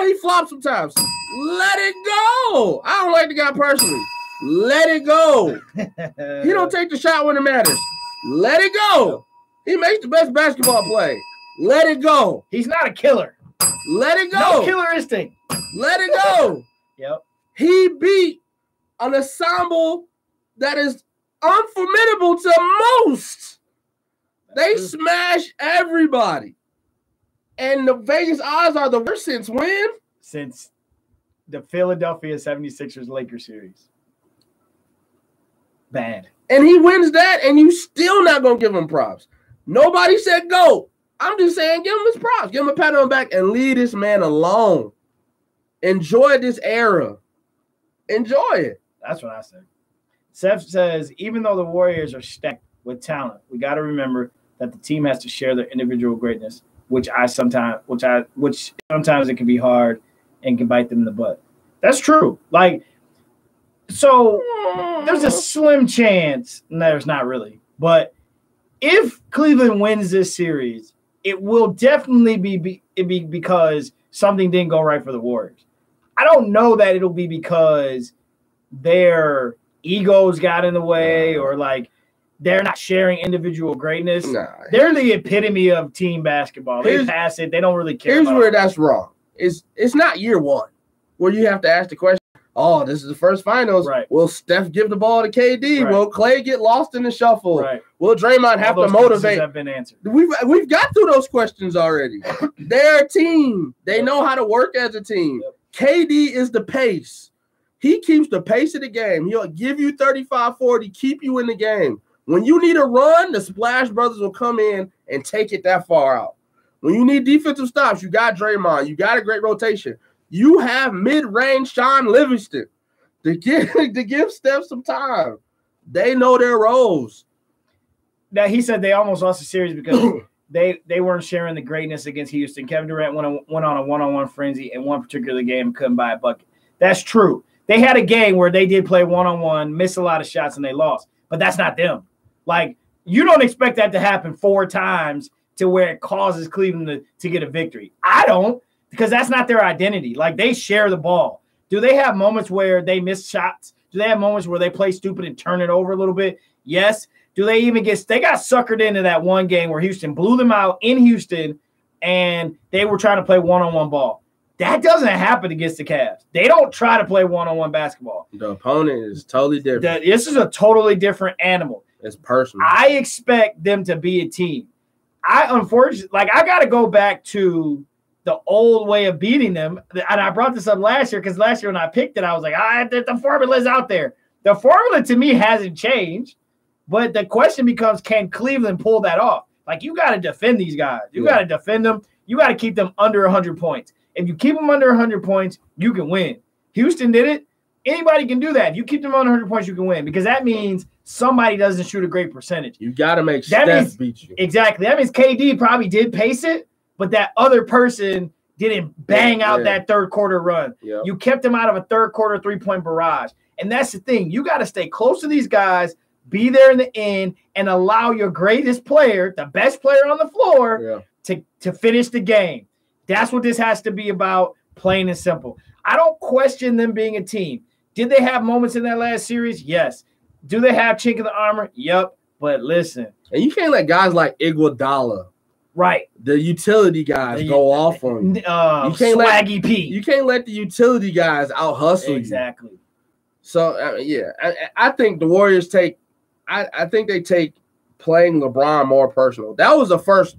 He flopped sometimes. Let it go. I don't like the guy personally. Let it go. He don't take the shot when it matters. Let it go. He makes the best basketball play. Let it go. He's not a killer. Let it go. No killer instinct. Let it go. Yep. He beat an ensemble that is unformidable to most. They smash everybody. And the Vegas odds are the worst since when? Since the Philadelphia 76ers Lakers series. Bad. And he wins that, and you still not going to give him props. Nobody said go. I'm just saying give him his props. Give him a pat on the back and leave this man alone. Enjoy this era. Enjoy it. That's what I said. Seth says, even though the Warriors are stacked with talent, we got to remember that the team has to share their individual greatness, which sometimes it can be hard and can bite them in the butt. That's true. So there's a slim chance. No, there's not really. But if Cleveland wins this series, it will definitely be because something didn't go right for the Warriors. I don't know that it'll be because their egos got in the way or they're not sharing individual greatness. Nah, they're the epitome of team basketball. They pass it. They don't really care. Here's where that's wrong. It's not year one where you have to ask the question, this is the first finals. Right. Will Steph give the ball to KD? Right. Will Clay get lost in the shuffle? Right. Will Draymond have to motivate? Have been answered. We've got through those questions already. They're a team. They know how to work as a team. Yep. KD is the pace. He keeps the pace of the game. He'll give you 35, 40, keep you in the game. When you need a run, the Splash Brothers will come in and take it that far out. When you need defensive stops, you got Draymond. You got a great rotation. You have mid-range Sean Livingston to give Steph some time. They know their roles. Now, he said they almost lost the series because they weren't sharing the greatness against Houston. Kevin Durant went on a one-on-one frenzy in one particular game and couldn't buy a bucket. That's true. They had a game where they did play one-on-one, missed a lot of shots, and they lost. But that's not them. You don't expect that to happen 4 times to where it causes Cleveland to get a victory. I don't, because that's not their identity. They share the ball. Do they have moments where they miss shots? Do they have moments where they play stupid and turn it over a little bit? Yes. Do they even they got suckered into that one game where Houston blew them out in Houston and they were trying to play one-on-one ball. That doesn't happen against the Cavs. They don't try to play one-on-one basketball. The opponent is totally different. This is a totally different animal. It's personal. I expect them to be a team. I got to go back to the old way of beating them. And I brought this up last year because last year when I picked it, I was like, the formula is out there. The formula to me hasn't changed. But the question becomes, can Cleveland pull that off? Like, you got to defend these guys. You got to defend them. You got to keep them under 100 points. If you keep them under 100 points, you can win. Houston did it. Anybody can do that. If you keep them under 100 points, you can win, because that means somebody doesn't shoot a great percentage. You got to make Steph beat you. Exactly. That means KD probably did pace it, but that other person didn't bang out that third quarter run. Yep. You kept them out of a third quarter 3-point barrage. And that's the thing. You got to stay close to these guys, be there in the end, and allow your greatest player, the best player on the floor, to finish the game. That's what this has to be about, plain and simple. I don't question them being a team. Did they have moments in that last series? Yes. Do they have chink in the armor? Yep. But listen. And you can't let guys like Iguodala, right, the utility guys, go off on you. You can't Swaggy P. You can't let the utility guys out hustle exactly. You. So I think the Warriors take. I think they take playing LeBron more personal. That was the first.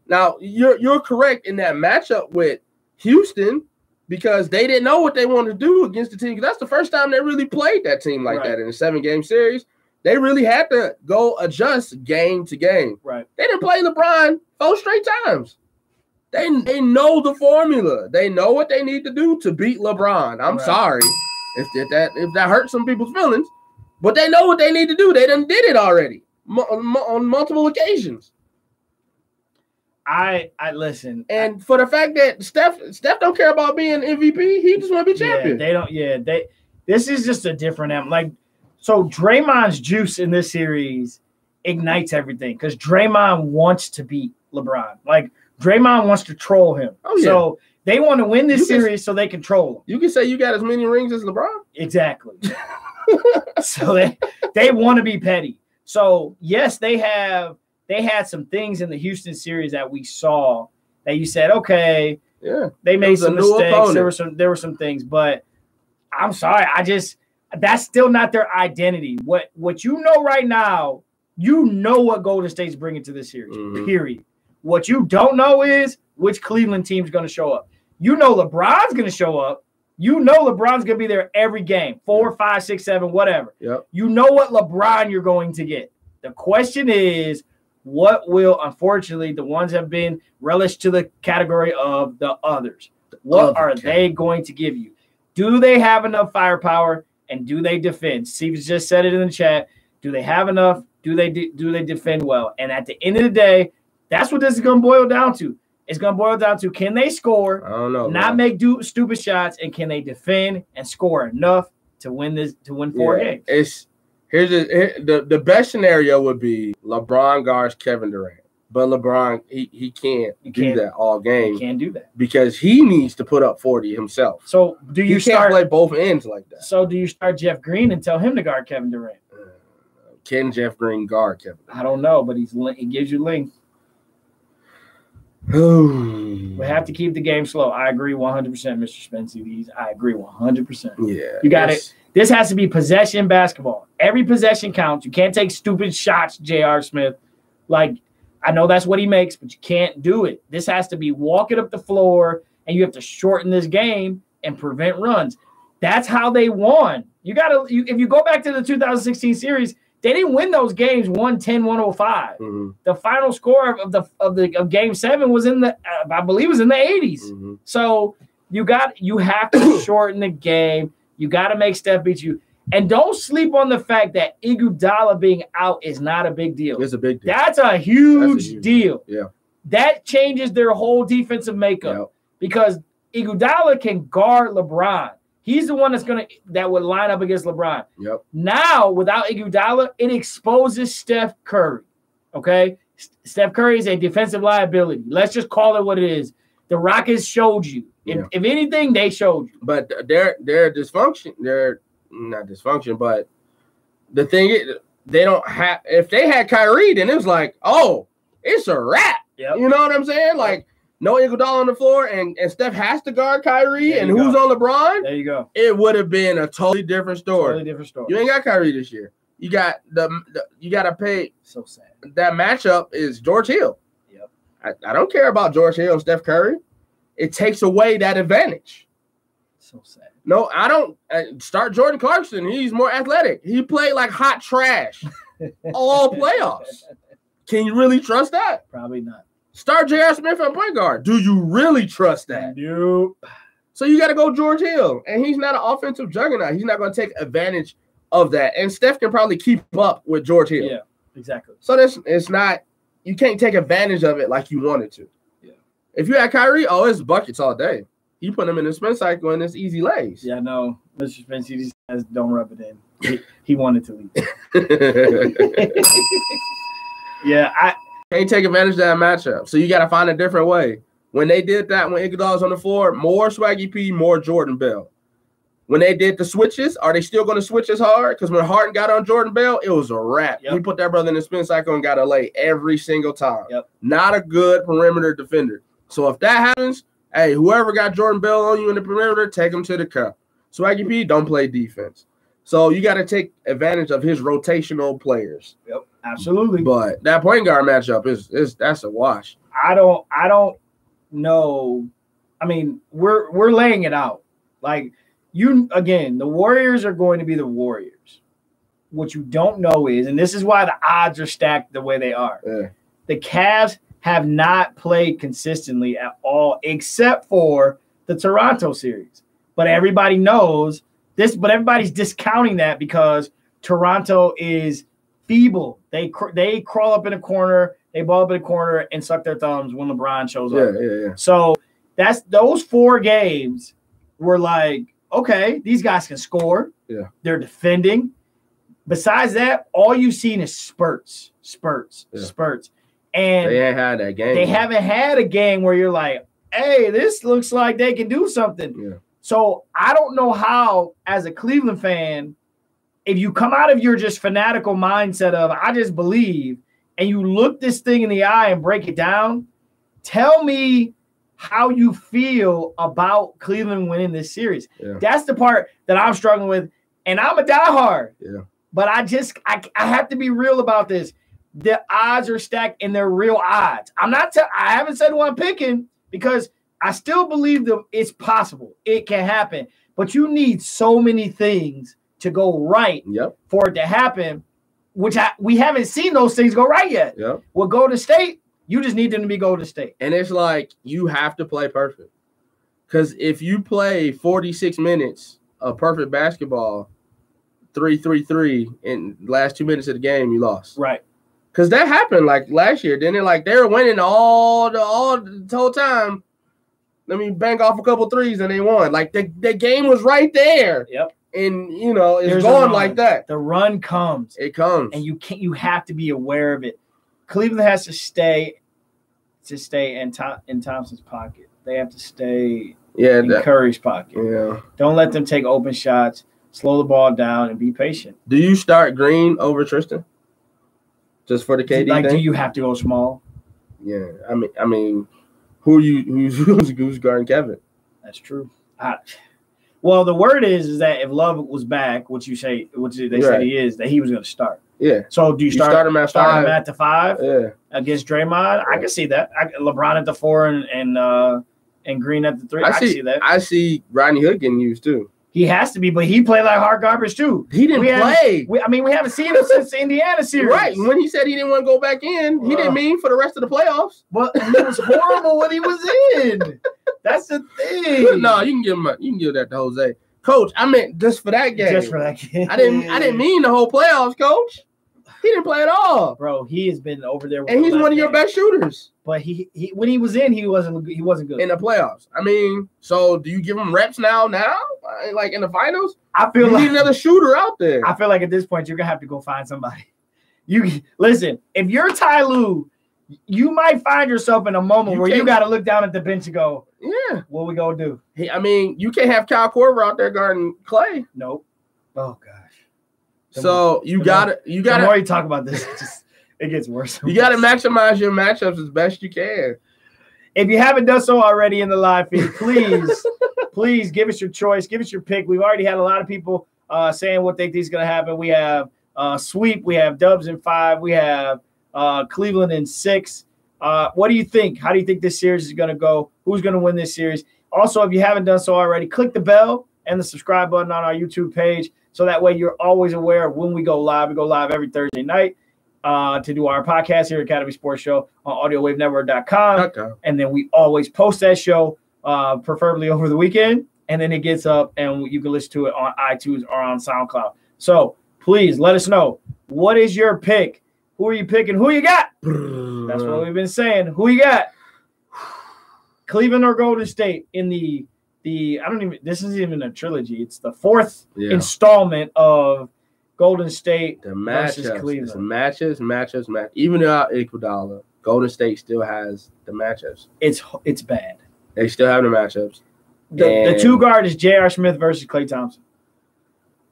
Now you're correct in that matchup with Houston, because they didn't know what they wanted to do against the team. That's the first time they really played that team like that in a 7-game series. They really had to go adjust game to game. Right. They didn't play LeBron 4 straight times. They know the formula. They know what they need to do to beat LeBron. I'm sorry if that hurts some people's feelings, but they know what they need to do. They done did it already on multiple occasions. I listen, and for the fact that Steph don't care about being MVP, he just want to be champion. They don't. This is just a different So Draymond's juice in this series ignites everything, because Draymond wants to beat LeBron. Like, Draymond wants to troll him. Oh, yeah. So they want to win this series so they can troll him. You can say you got as many rings as LeBron. Exactly. So they want to be petty. So yes, they had some things in the Houston series that we saw that you said, okay, they made some mistakes. There were some things, but I'm sorry, that's still not their identity. What you know right now, you know what Golden State's bringing to this series, period. What you don't know is which Cleveland team's going to show up. You know LeBron's going to show up. You know LeBron's going to be there every game, 4, 5, 6, 7, whatever. Yep. You know what LeBron you're going to get. The question is, what will, unfortunately, the ones have been relished to the category of the others. What are they going to give you? Do they have enough firepower, and do they defend? Steve just said it in the chat. Do they have enough? Do they defend well? And at the end of the day, that's what this is going to boil down to. It's going to boil down to, can they score, I don't know, not make stupid shots, and can they defend and score enough to win 4 games? Here's the best scenario would be LeBron guards Kevin Durant, but LeBron he can't do that all game. He can't do that because he needs to put up 40 himself. So you can't play both ends like that? So do you start Jeff Green and tell him to guard Kevin Durant? Can Jeff Green guard Kevin Durant? I don't know, but he gives you length. We have to keep the game slow. I agree 100%, Mr. Spencer. I agree 100%. Yeah, you got it. This has to be possession basketball. Every possession counts. You can't take stupid shots, J.R. Smith. Like, I know that's what he makes, but you can't do it. This has to be walking up the floor, and you have to shorten this game and prevent runs. That's how they won. If you go back to the 2016 series, they didn't win those games 110-105. The final score of Game 7 was I believe was in the 80s. So you have to shorten the game. You got to make Steph beat you. And don't sleep on the fact that Iguodala being out is not a big deal. It's a big deal. That's a huge deal. Yeah. That changes their whole defensive makeup because Iguodala can guard LeBron. He's the one that would line up against LeBron. Yep. Now, without Iguodala, it exposes Steph Curry. Okay? Steph Curry is a defensive liability. Let's just call it what it is. The Rockets showed you. If anything, they showed you. But they're dysfunction. They're not dysfunction, but the thing is, they don't have. If they had Kyrie, then it was like, oh, it's a wrap. Yep. You know what I'm saying? Like, no Iguodala on the floor, and Steph has to guard Kyrie, and who's on LeBron? There you go. It would have been a totally different story. Totally different story. You ain't got Kyrie this year. You got you got to pay. So sad. That matchup is George Hill. Yep. I don't care about George Hill and Steph Curry. It takes away that advantage. So sad. No, I don't start Jordan Clarkson. He's more athletic. He played like hot trash all playoffs. Can you really trust that? Probably not. Start J.R. Smith at point guard. Do you really trust that? Nope. So you got to go George Hill, and he's not an offensive juggernaut. He's not going to take advantage of that. And Steph can probably keep up with George Hill. Yeah, exactly. So it's not – you can't take advantage of it like you wanted to. Yeah. If you had Kyrie, it's buckets all day. You put him in the spin cycle and it's easy lays. Yeah, no. Mr. Spence, he just says don't rub it in. He wanted to leave. Yeah, I can't take advantage of that matchup. So you got to find a different way. When they did that, when Iguodala was on the floor, more Swaggy P, more Jordan Bell. When they did the switches, are they still going to switch as hard? Because when Harden got on Jordan Bell, it was a wrap. Yep. He put that brother in the spin cycle and got a lay every single time. Yep. Not a good perimeter defender. So if that happens, hey, whoever got Jordan Bell on you in the perimeter, take him to the cup. Swaggy P, don't play defense. So you got to take advantage of his rotational players. Yep, absolutely. But that point guard matchup is that's a wash. I don't know. I mean, we're laying it out. Like the Warriors are going to be the Warriors. What you don't know is, and this is why the odds are stacked the way they are. Yeah. The Cavs have not played consistently at all, except for the Toronto series. But everybody knows this. But everybody's discounting that because Toronto is feeble. They crawl up in a corner, they ball up in a corner, and suck their thumbs when LeBron shows up. Yeah. So that's those 4 games were like, okay, these guys can score. Yeah, they're defending. Besides that, all you've seen is spurts. And they ain't had that game. They haven't had a game where you're like, hey, this looks like they can do something. Yeah. So I don't know how, as a Cleveland fan, if you come out of your just fanatical mindset of I just believe, and you look this thing in the eye and break it down, tell me how you feel about Cleveland winning this series. Yeah. That's the part that I'm struggling with, and I'm a diehard. Yeah. But I have to be real about this. The odds are stacked, and they're real odds. I haven't said who I'm picking because I still believe that it's possible. It can happen. But you need so many things to go right for it to happen, which we haven't seen those things go right yet. Yep. With Golden State, you just need them to be Golden State. And it's like you have to play perfect. Because if you play 46 minutes of perfect basketball, 3-3-3 in the last 2 minutes of the game, you lost. Right. Because that happened like last year, didn't it? Like they were winning all the whole time. Let me bang off a couple threes and they won. Like the game was right there. Yep. And it's going like that. The run comes. It comes. And you have to be aware of it. Cleveland has to stay in Thompson's pocket. They have to stay in Curry's pocket. Yeah. Don't let them take open shots. Slow the ball down and be patient. Do you start Green over Tristan? Just for the KD thing? Do you have to go small? Yeah. I mean, who's guarding Kevin? That's true. Well, the word is that if Love was back, which they said he is, that he was going to start. Yeah. So do you start him at 5? Him at the 5? Yeah. Against Draymond? I can see that. LeBron at the 4 and Green at the 3. I can see that. I see Rodney Hood getting used too. He has to be, but he played like hard garbage too. He didn't play. We haven't seen him since the Indiana series. Right. When he said he didn't want to go back in, he didn't mean for the rest of the playoffs. But he was horrible when he was in. That's the thing. No, you can give that to Jose. Coach, I meant just for that game. Just for that game. I didn't mean the whole playoffs, Coach. He didn't play at all. Bro, he has been over there. And he's one of your best shooters. But he when he was in, he wasn't good. In the playoffs. I mean, so do you give him reps now? Like in the finals? I feel you need another shooter out there. I feel like at this point, you're going to have to go find somebody. Listen, if you're Ty Lue, you might find yourself in a moment where you got to look down at the bench and go, yeah, what we going to do? Hey, I mean, you can't have Kyle Korver out there guarding Clay. Nope. Oh, gosh. So you got to. The more you talk about this, it gets worse. You got to maximize your matchups as best you can. If you haven't done so already in the live feed, please give us your choice. Give us your pick. We've already had a lot of people saying what they think is going to happen. We have sweep. We have Dubs in 5. We have Cleveland in 6. What do you think? How do you think this series is going to go? Who's going to win this series? Also, if you haven't done so already, click the bell and the subscribe button on our YouTube page. So that way you're always aware of when we go live. We go live every Thursday night to do our podcast here at Academy Sports Show on AudioWaveNetwork.com. And then we always post that show, preferably over the weekend. And then it gets up and you can listen to it on iTunes or on SoundCloud. So please let us know. What is your pick? Who are you picking? Who you got? That's what we've been saying. Who you got? Cleveland or Golden State in the this isn't even a trilogy. It's the fourth installment of Golden State versus Cleveland. It's matches. Even without Iguodala, Golden State still has the matchups. It's bad. They still have the matchups. The two guard is J.R. Smith versus Klay Thompson.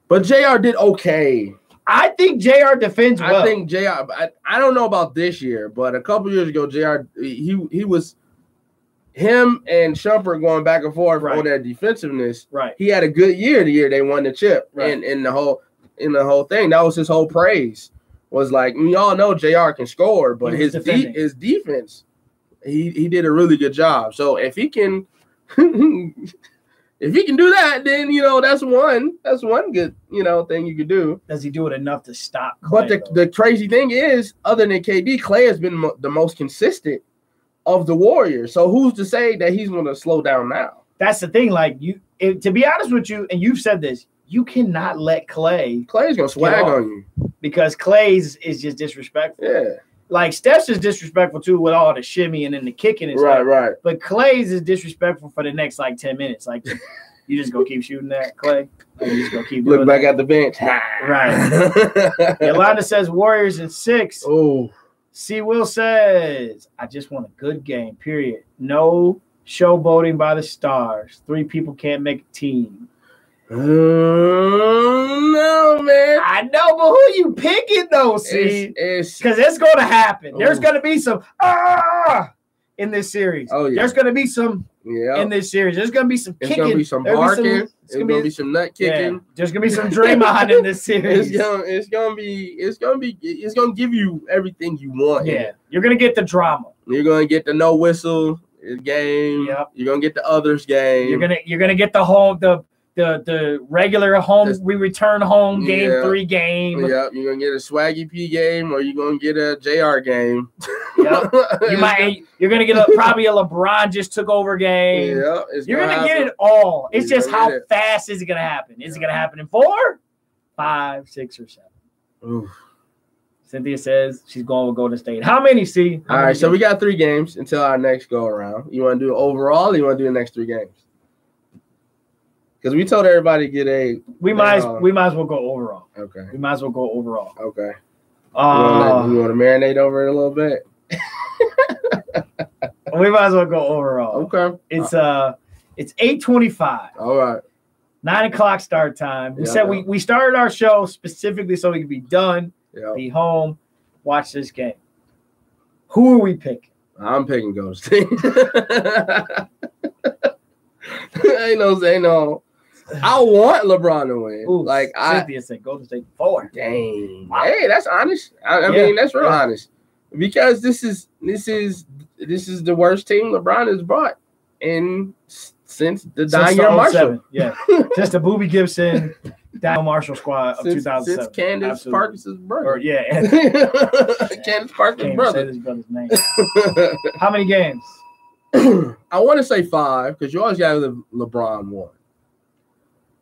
But J.R. did okay. I think J.R. defends well. I think J.R. I don't know about this year, but a couple years ago, J.R. he was him and Shumpert going back and forth on that defensiveness. Right. He had a good year the year they won the chip. Right. And in the whole thing, that was his whole praise. Was like, we all know JR can score, but his defense, he did a really good job. So if he can if he can do that, then that's one good thing you could do. Does he do it enough to stop Klay, But the crazy thing is, other than KD, Klay has been the most consistent of the Warriors. So who's to say that he's going to slow down now? That's the thing. Like to be honest with you, and you've said this, you cannot let Klay. Clay's going to swag on you because Clay's is just disrespectful. Yeah. Like Steph's is disrespectful too with all the shimmy and then the kicking and stuff. Right. But Clay's is disrespectful for the next 10 minutes. Like you just go keep shooting that, Klay. You just go keep look back at the bench. Right. Yolanda says Warriors in 6. Oh. C. Will says, I just want a good game, period. No showboating by the stars. 3 people can't make a team. No, man. I know, but who you picking, though, C? Because it's going to happen. There's going to be some in this series. Oh, yeah. There's going to be some in this series. There's going to be some kicking. There's going to be some barking. There's going to be some nut kicking. Yeah. There's going to be some Draymond in this series. It's going to give you everything you want. Yeah. You're going to get the drama. You're going to get the no whistle game. Yep. You're going to get the others game. You're going to get the regular home, we return home game 3 game. Yep, you're gonna get a Swaggy P game or you're gonna get a JR game. Yep. You're gonna get probably a LeBron just took over game. Yep, you're gonna get it all. It's just how fast is it gonna happen? Is it gonna happen in 4, 5, 6, or 7? Oof. Cynthia says she's going with Golden State. How many, C? All right, so we got 3 games until our next go around. You want to do overall or you want to do the next 3 games? Because we told everybody to get we might as well go overall. Okay. We might as well go overall. Okay. You want to marinate over it a little bit? We might as well go overall. Okay. It's 8:25. All right. 9:00 start time. We said we started our show specifically so we could be done, be home, watch this game. Who are we picking? I'm picking Golden State. ain't no. I want LeBron to win. Ooh, Cynthia said Golden State 4. Dang. Wow. Hey, that's honest. I mean, that's real honest. Because this is the worst team LeBron has brought since the Daniel Marshall. Yeah. Since the Boobie Gibson, Daniel Marshall squad of 2007. Since Candace Parker's brother. Candace Parker's brother. Say his brother's name. How many games? I want to say 5 because you always got to LeBron 1.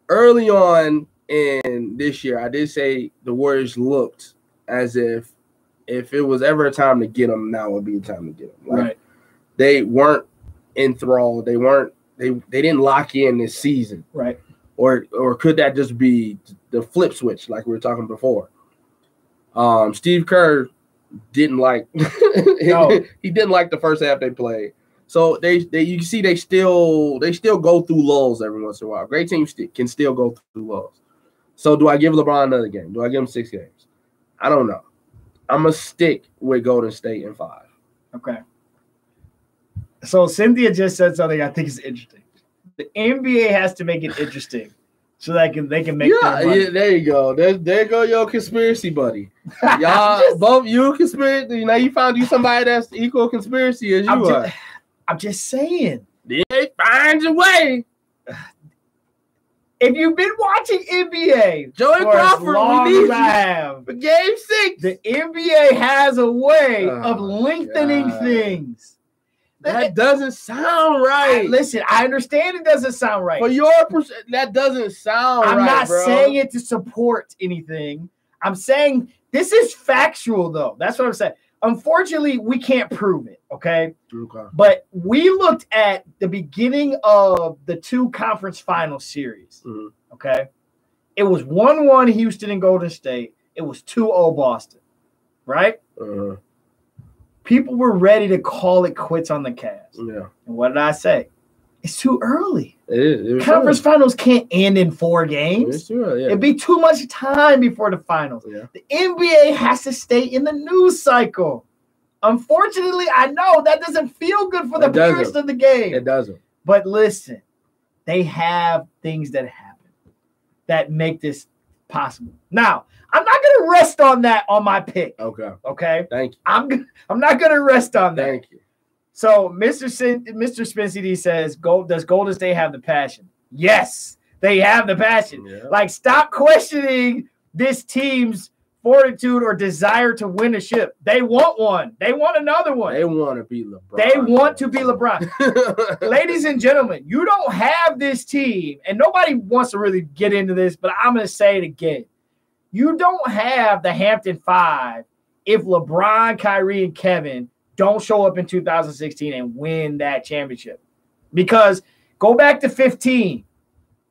Early on in this year, I did say the Warriors looked as if it was ever a time to get them, now would be the time to get them. Right. They weren't enthralled. They didn't lock in this season. Right. Or could that just be the flip switch like we were talking before? Steve Kerr didn't like he didn't like the first half they played. So you can see they still go through lulls every once in a while. Great teams can still go through lulls. So do I give LeBron another game? Do I give him 6 games? I don't know. I'm gonna stick with Golden State in 5. Okay. So Cynthia just said something I think is interesting. The NBA has to make it interesting so they can make their money. Yeah, there you go. There go your conspiracy buddy. Y'all both you conspiracy. Now you found somebody that's equal conspiracy as you are. I'm just saying. They find a way. If you've been watching NBA, Joey Crawford, we need you. Have, for Game 6. The NBA has a way of lengthening things. That doesn't sound right. Listen, I understand it doesn't sound right. For your that doesn't sound right. I'm not bro. saying it to support anything. I'm saying this is factual, though. That's what I'm saying. Unfortunately, we can't prove it, okay? But we looked at the beginning of the 2 conference final series, okay? It was 1-1 Houston and Golden State. It was 2-0 Boston, right? People were ready to call it quits on the Cavs. Yeah. And what did I say? It's too early. It is. Conference finals can't end in 4 games. It's too early, yeah. It'd be too much time before the finals. Yeah. The NBA has to stay in the news cycle. Unfortunately, I know that doesn't feel good for the purist of the game. It doesn't. But listen, they have things that happen that make this possible. Now, I'm not going to rest on that on my pick. Okay. Thank you. I'm not going to rest on that. Thank you. So, Mr. Spencer D says, does Golden State have the passion? Yes, they have the passion. Yeah. Like, stop questioning this team's fortitude or desire to win a ship. They want one. They want another one. They want to be LeBron. They want to be LeBron. Ladies and gentlemen, you don't have this team, and nobody wants to really get into this, but I'm going to say it again. You don't have the Hampton Five if LeBron, Kyrie, and Kevin don't show up in 2016 and win that championship. Because go back to 15.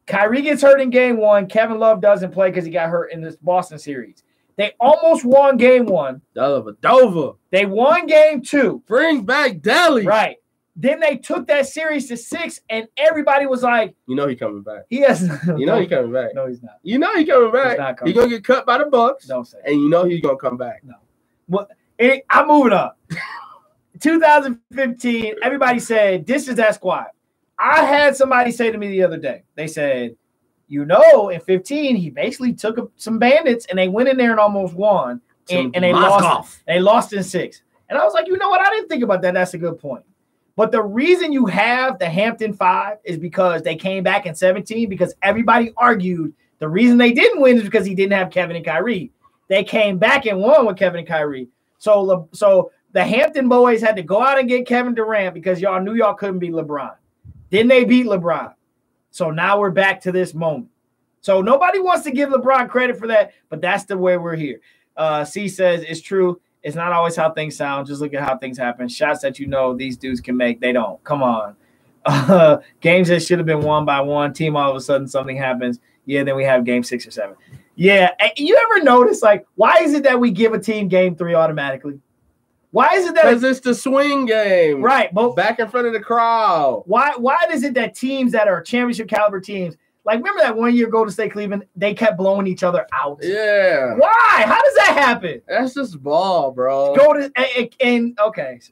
Kyrie gets hurt in game 1. Kevin Love doesn't play because he got hurt in this Boston series. They almost won game 1. Dover. They won game 2. Bring back Delly. Right. Then they took that series to 6, and everybody was like, "You know he's coming back." He has. You know he's coming back. No, he's not. You know he's coming back. He's not coming. He's gonna get cut by the Bucks. Don't say. And you know he's gonna come back. No. Well, I'm moving up. 2015. Everybody said this is that squad. I had somebody say to me the other day. They said, in 15 he basically took some bandits and they went in there and almost won, and they lost. They lost in 6. And I was like, you know what? I didn't think about that. That's a good point. But the reason you have the Hampton Five is because they came back in 17 because everybody argued the reason they didn't win is because he didn't have Kevin and Kyrie. They came back and won with Kevin and Kyrie. So the Hampton boys had to go out and get Kevin Durant because y'all knew y'all couldn't beat LeBron. Then they beat LeBron. So now we're back to this moment. So nobody wants to give LeBron credit for that, but that's the way we're here. C says it's true. It's not always how things sound. Just look at how things happen. Shots that these dudes can make, they don't. Come on. Games that should have been won by one team, all of a sudden something happens. Yeah, then we have game 6 or 7. Yeah, you ever notice, why is it that we give a team game 3 automatically? Why is it that? Because it's the swing game. Right. But back in front of the crowd. Why is it that teams that are championship caliber teams, remember that one year Golden State Cleveland, they kept blowing each other out? Yeah. Why? How does that happen? That's just ball, bro. Okay.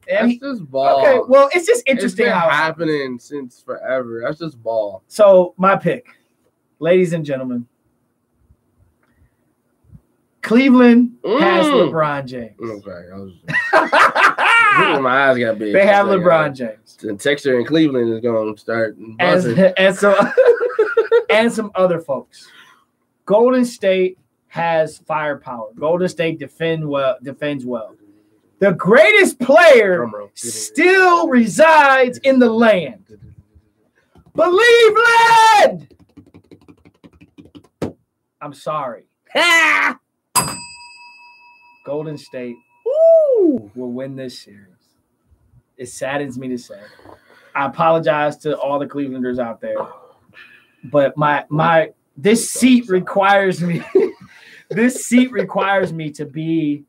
That's just ball. Okay, well, it's just interesting it's been how happening since forever. That's just ball. So my pick, ladies and gentlemen, Cleveland has LeBron James. Okay. My eyes got big. They have LeBron James. The texture in Cleveland is going to start and some other folks. Golden State has firepower. Golden State defends well. The greatest player still resides in the land. Believe land. I'm sorry. Golden State will win this series. It saddens me to say. I apologize to all the Clevelanders out there, but this seat requires me. This seat requires me to be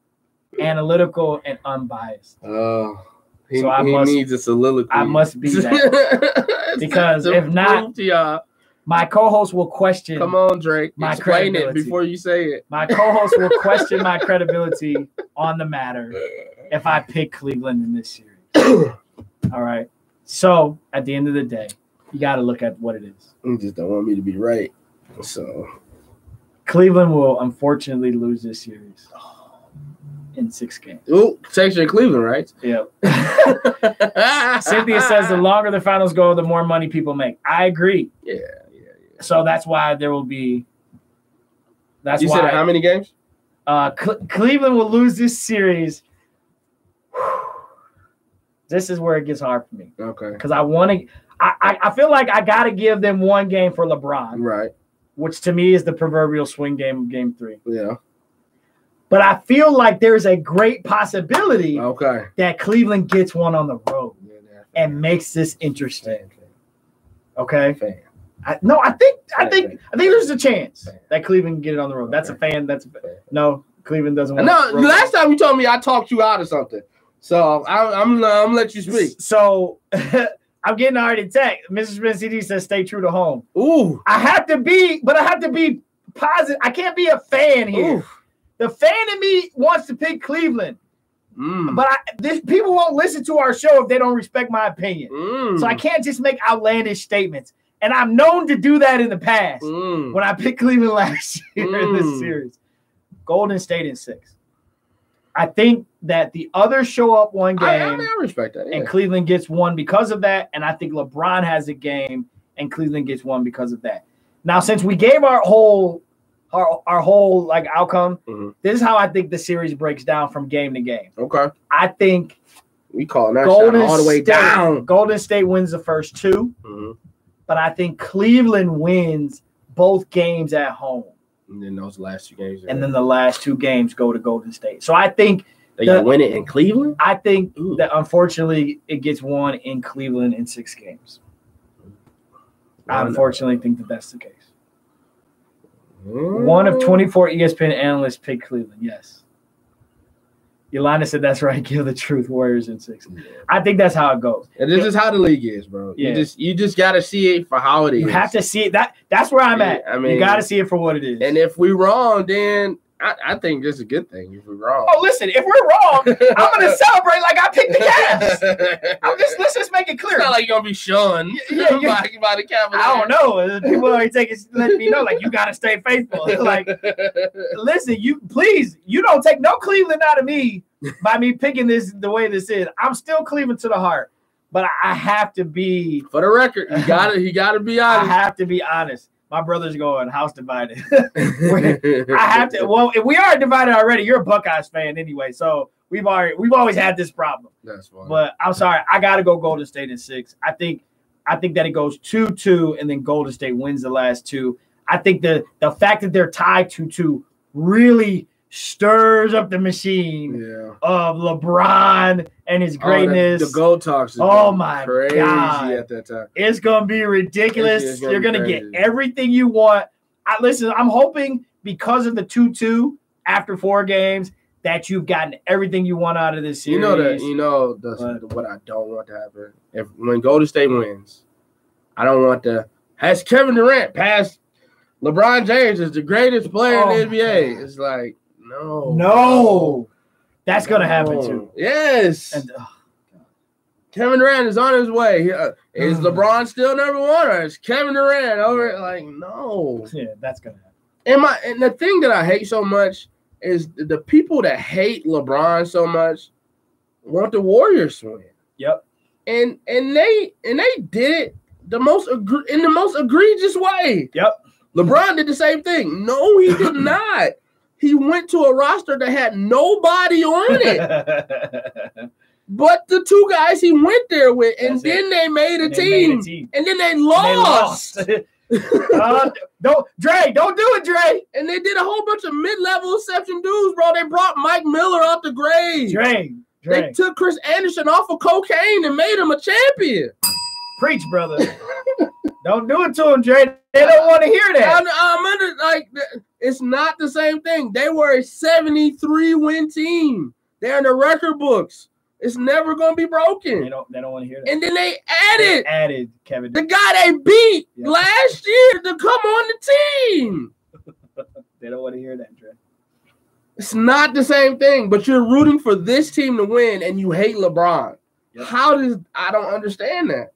analytical and unbiased. He needs a soliloquy. I must be that because if not, my co-host will question. Come on, Drake. Explain it before you say it. My co-host will question my credibility on the matter if I pick Cleveland in this series. All right. So at the end of the day, you got to look at what it is. You just don't want me to be right. So Cleveland will unfortunately lose this series in 6 games. Oh, section in Cleveland, right? Yep. Cynthia says the longer the finals go, the more money people make. I agree. Yeah. So that's why there will be. That's you why. said how many games? Cleveland will lose this series. This is where it gets hard for me. Okay. Because I want to. I feel like I got to give them one game for LeBron. Right. Which to me is the proverbial swing game of Game 3. Yeah. But I feel like there's a great possibility that Cleveland gets one on the road and makes this interesting. Okay. I think there's a chance that Cleveland can get it on the road. That's a fan. No, Cleveland doesn't want. No, last time you told me I talked you out of something, so I'm gonna let you speak. So I'm getting already text. Mr. Smith CD says stay true to home. Ooh, I have to be positive. I can't be a fan here. Ooh. The fan in me wants to pick Cleveland. But people won't listen to our show if they don't respect my opinion. So I can't just make outlandish statements. And I'm known to do that in the past when I picked Cleveland last year in this series. Golden State in 6. I think that the others show up one game. I respect that. Yeah. And Cleveland gets one because of that. And I think LeBron has a game and Cleveland gets one because of that. Now, since we gave our whole like outcome, this is how I think the series breaks down from game to game. Okay. I think we call that all the way down. Golden State wins the first 2, but I think Cleveland wins both games at home. And then those last 2 games. And then the last 2 games go to Golden State. So I think they can win it in Cleveland? I think that unfortunately it gets won in Cleveland in 6 games. I unfortunately think that that's the case. One of 24 ESPN analysts picked Cleveland. Yes. Yolanda said that's right. Give the truth. Warriors in 6. I think that's how it goes. And this is how the league is, bro. Yeah. You just got to see it for how it is. You have to see it. That's where I'm at. I mean, you got to see it for what it is. And if we're wrong, then I think this is a good thing. If we're wrong. Oh, listen. If we're wrong, I'm going to celebrate like I picked the Cavs. Let's just make it clear. It's not like you're going to be shunned by the Cavaliers. I don't know. People already letting me know, like, you got to stay faithful. Like, listen, you don't take no Cleveland out of me by me picking this the way this is. I'm still Cleveland to the heart, but I have to be. For the record, you got to be honest. I have to be honest. My brother's going house divided. I have to. Well, if we are divided already, you're a Buckeyes fan anyway, so we've always had this problem. That's fine. But I'm sorry, I got to go Golden State in 6. I think that it goes 2-2, and then Golden State wins the last 2. I think the fact that they're tied 2-2 really stirs up the machine of LeBron and his greatness. The goal talks. Oh my crazy God! At that time, it's gonna be ridiculous. You're gonna get everything you want. Listen, I'm hoping because of the 2-2 after 4 games that you've gotten everything you want out of this series. What I don't want to happen when Golden State wins, I don't want has Kevin Durant passed LeBron James as the greatest player in the NBA. It's like. No, that's gonna happen too. Yes, and, Kevin Durant is on his way. Is LeBron still number 1, or is Kevin Durant over? Like, no. Yeah, that's gonna happen. And the thing that I hate so much is the people that hate LeBron so much want the Warriors to win. Yep. And they did it in the most egregious way. Yep. LeBron did the same thing. No, he did not. He went to a roster that had nobody on it. But the 2 guys he went there with, and then they made a team. And then they lost. Don't do it, Dre. And they did a whole bunch of mid-level exception dudes, bro. They brought Mike Miller out the grave. Dre. They took Chris Anderson off of cocaine and made him a champion. Preach, brother. Don't do it to him, Dre. They don't want to hear that. I'm under it's not the same thing. They were a 73-win team. They're in the record books. It's never gonna be broken. They don't want to hear that. And then they added Kevin. The guy they beat last year to come on the team. They don't want to hear that, Dre. It's not the same thing, but you're rooting for this team to win and you hate LeBron. Yep. I don't understand that.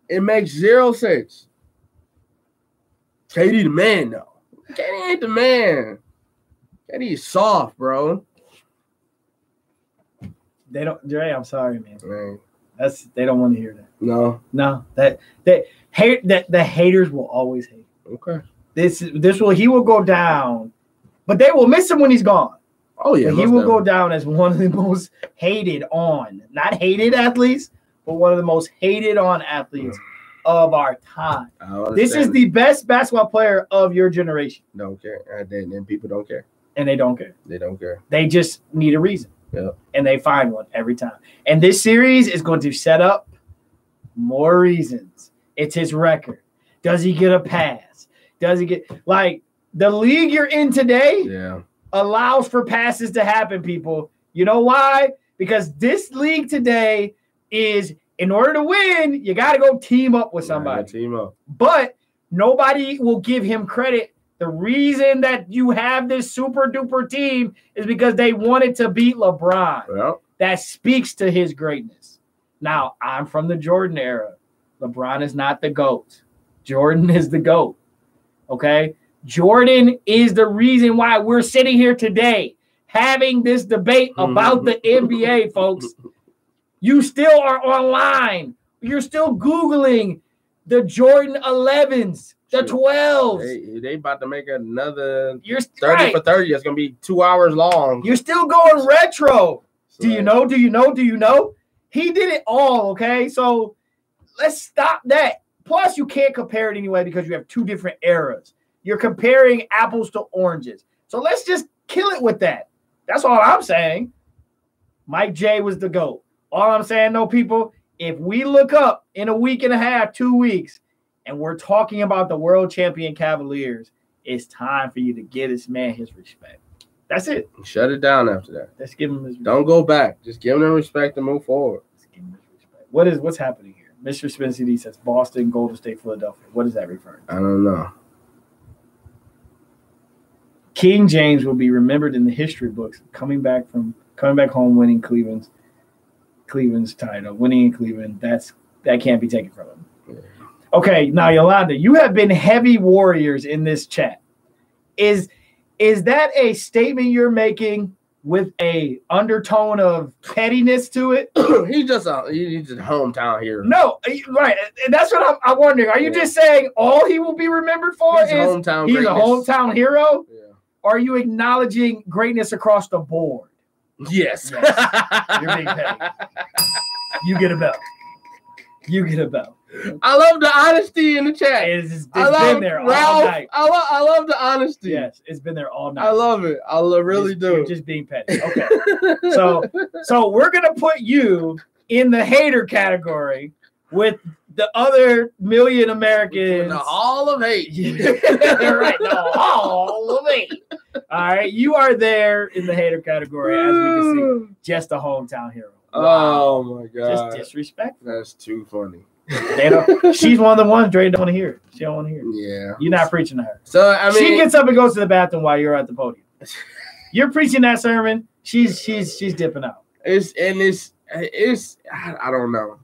It makes 0 sense. KD the man, though. KD ain't the man. KD is soft, bro. They don't, Dre. I'm sorry, man. They don't want to hear that. No. The haters will always hate. Okay. He will go down, but they will miss him when he's gone. Oh yeah, he will go down as one of the most not hated athletes, but one of the most hated on athletes of our time. This is the best basketball player of your generation. Don't care, and then people don't care, and they don't care. They don't care. They just need a reason. Yeah, and they find one every time. And this series is going to set up more reasons. It's his record. Does he get a pass? Does he get like the league you're in today? Yeah. Allows for passes to happen, people. You know why? Because this league today is, in order to win, you got to go team up with somebody. Team up. But nobody will give him credit. The reason that you have this super duper team is because they wanted to beat LeBron. Well, that speaks to his greatness. Now, I'm from the Jordan era. LeBron is not the GOAT. Jordan is the GOAT. Okay? Jordan is the reason why we're sitting here today having this debate about the NBA, folks. You still are online. You're still Googling the Jordan 11s, the 12s. They about to make another 30 right. for 30. It's going to be 2 hours long. You're still going retro. So, Do you know? Do you know? Do you know? He did it all, okay? So let's stop that. Plus, you can't compare it anyway because you have two different eras. You're comparing apples to oranges. So let's just kill it with that. That's all I'm saying. Mike J was the GOAT. All I'm saying, though, people, if we look up in a week and a half, 2 weeks, and we're talking about the world champion Cavaliers, it's time for you to give this man his respect. That's it. Shut it down after that. Let's give him his respect. Don't go back. Just give him the respect and move forward. Let's give him his respect. What's happening here? Mr. Spin CD says Boston, Golden State, Philadelphia. What is that referring to? I don't know. King James will be remembered in the history books coming back home, winning Cleveland's title, winning in Cleveland. That can't be taken from him. Yeah. Okay, now Yolanda, you have been heavy Warriors in this chat. Is that a statement you're making with a undertone of pettiness to it? he's just a hometown hero. No, right. That's what I'm wondering. Are you just saying all he will be remembered for he's a hometown hero? Yeah. Or are you acknowledging greatness across the board? Yes. You're being petty. You get a belt. You get a belt. I love the honesty in the chat. It's been there all night. I love the honesty. Yes, it's been there all night. I love it. I really do. You're just being petty. Okay. so we're gonna put you in the hater category with the other million Americans. The Hall of Hate. Right, the Hall of Hate. All right, you are there in the hater category, as we can see. Just a hometown hero. Wow. Oh my god. Just disrespect. That's too funny. She's one of the ones Dre don't want to hear. She don't want to hear. Yeah. You're not preaching to her. So I mean, she gets up and goes to the bathroom while you're at the podium. You're preaching that sermon. She's dipping out. It's I don't know.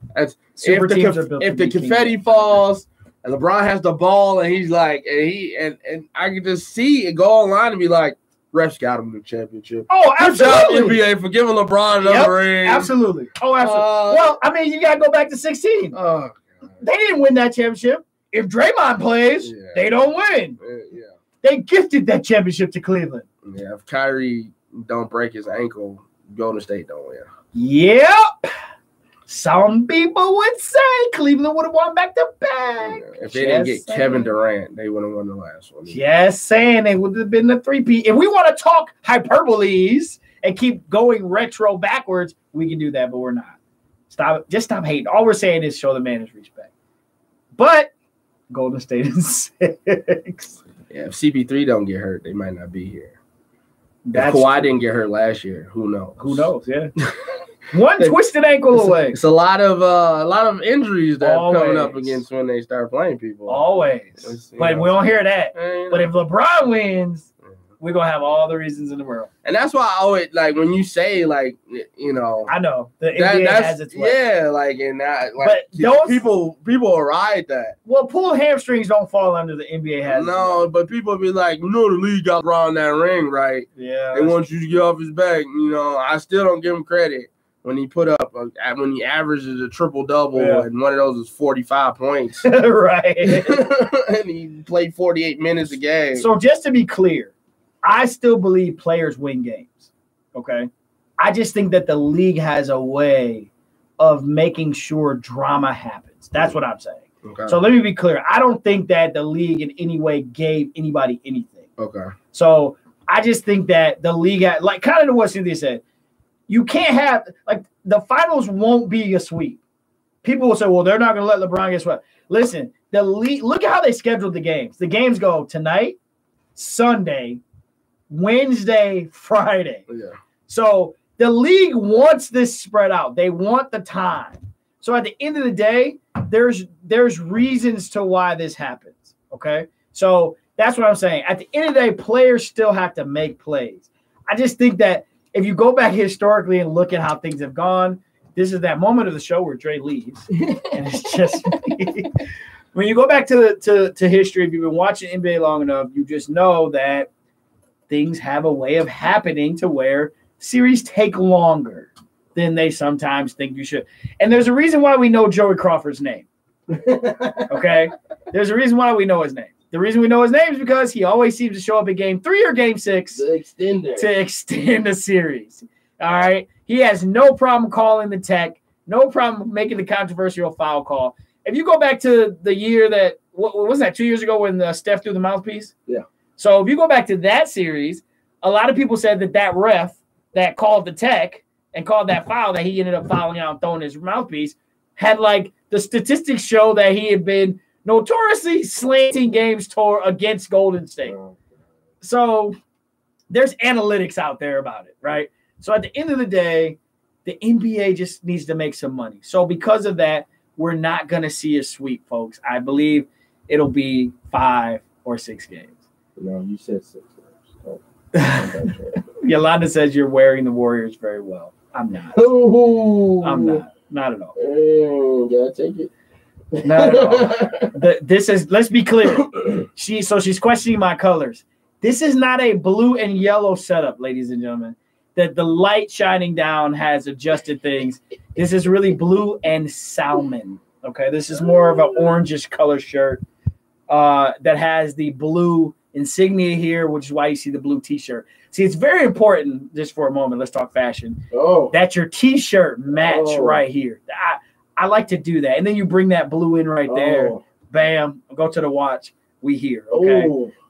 Super if the confetti falls and LeBron has the ball and he's like and I can just see it go online and be like, refs got him the championship. Oh, absolutely. Good job, NBA, for giving LeBron another ring. Absolutely. Oh, absolutely. Well, I mean, you got to go back to 16. Oh, they didn't win that championship. If Draymond plays, they don't win. Yeah. They gifted that championship to Cleveland. Yeah, if Kyrie don't break his ankle, Golden State don't win. Yep. Some people would say Cleveland would have won back-to-back. Yeah. If they didn't get Kevin Durant, they would have won the last one. Just saying, they would have been the 3-peat. If we want to talk hyperboles and keep going retro backwards, we can do that, but we're not. Stop hating. All we're saying is show the man his respect. But Golden State is 6. Yeah, if CP3 don't get hurt, they might not be here. If Kawhi didn't get hurt last year, who knows? Who knows? Yeah. One twisted ankle away. It's a lot of injuries that are coming up against when they start playing people. Always. But we don't hear that. But if LeBron wins, we're going to have all the reasons in the world. And that's why I always, like, when you say, like, you know. I know. The NBA has its way. Yeah, like, and that, like, but those, people will ride that. Well, pulled hamstrings don't fall under the NBA has. No, but people be like, you know, the league got LeBron that ring, right? Yeah. They want you to get off his back. You know, I still don't give him credit. when he averages a triple-double, and one of those is 45 points. Right. And he played 48 minutes a game. So just to be clear, I still believe players win games, okay? I just think that the league has a way of making sure drama happens. That's what I'm saying. Okay. So let me be clear. I don't think that the league in any way gave anybody anything. Okay. So I just think that the league, like kind of what Cynthia said, you can't have, like, the finals won't be a sweep. People will say, well, they're not going to let LeBron get swept. Listen, the league, look at how they scheduled the games. The games go tonight, Sunday, Wednesday, Friday. Yeah. So the league wants this spread out. They want the time. So at the end of the day, there's reasons to why this happens, okay? So that's what I'm saying. At the end of the day, players still have to make plays. I just think that if you go back historically and look at how things have gone, this is that moment of the show where Dre leaves. And it's just when you go back to history, if you've been watching NBA long enough, you just know that things have a way of happening to where series take longer than they sometimes think you should. And there's a reason why we know Joey Crawford's name. Okay? There's a reason why we know his name. The reason we know his name is because he always seems to show up in game 3 or game 6 to extend the series. All right? He has no problem calling the tech, no problem making the controversial foul call. If you go back to the year that – what was that, 2 years ago when Steph threw the mouthpiece? Yeah. So if you go back to that series, a lot of people said that ref that called the tech and called that foul that he ended up fouling out and throwing his mouthpiece had, like, the statistics show that he had been – notoriously slanting games against Golden State. So there's analytics out there about it, right? So at the end of the day, the NBA just needs to make some money. So because of that, we're not going to see a sweep, folks. I believe it'll be 5 or 6 games. No, you said 6 games. Yolanda says you're wearing the Warriors very well. I'm not. Ooh. I'm not. Not at all. Gotta take it. Not at all. This is, let's be clear. She's questioning my colors. This is not a blue and yellow setup, ladies and gentlemen. That the light shining down has adjusted things. This is really blue and salmon. Okay, this is more of an orangish color shirt that has the blue insignia here, which is why you see the blue T-shirt. See, it's very important, just for a moment, let's talk fashion, that your T-shirt match right here. I like to do that. And then you bring that blue in right there. Bam. Go to the watch. We here. Okay.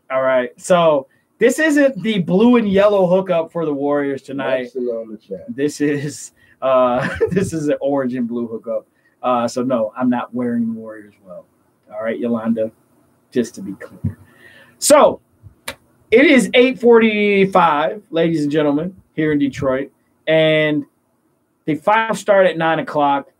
All right. So this isn't the blue and yellow hookup for the Warriors tonight. This is an orange and blue hookup. So no, I'm not wearing the Warriors well. All right, Yolanda, just to be clear. So it is 8:45, ladies and gentlemen, here in Detroit. And the final start at 9 o'clock.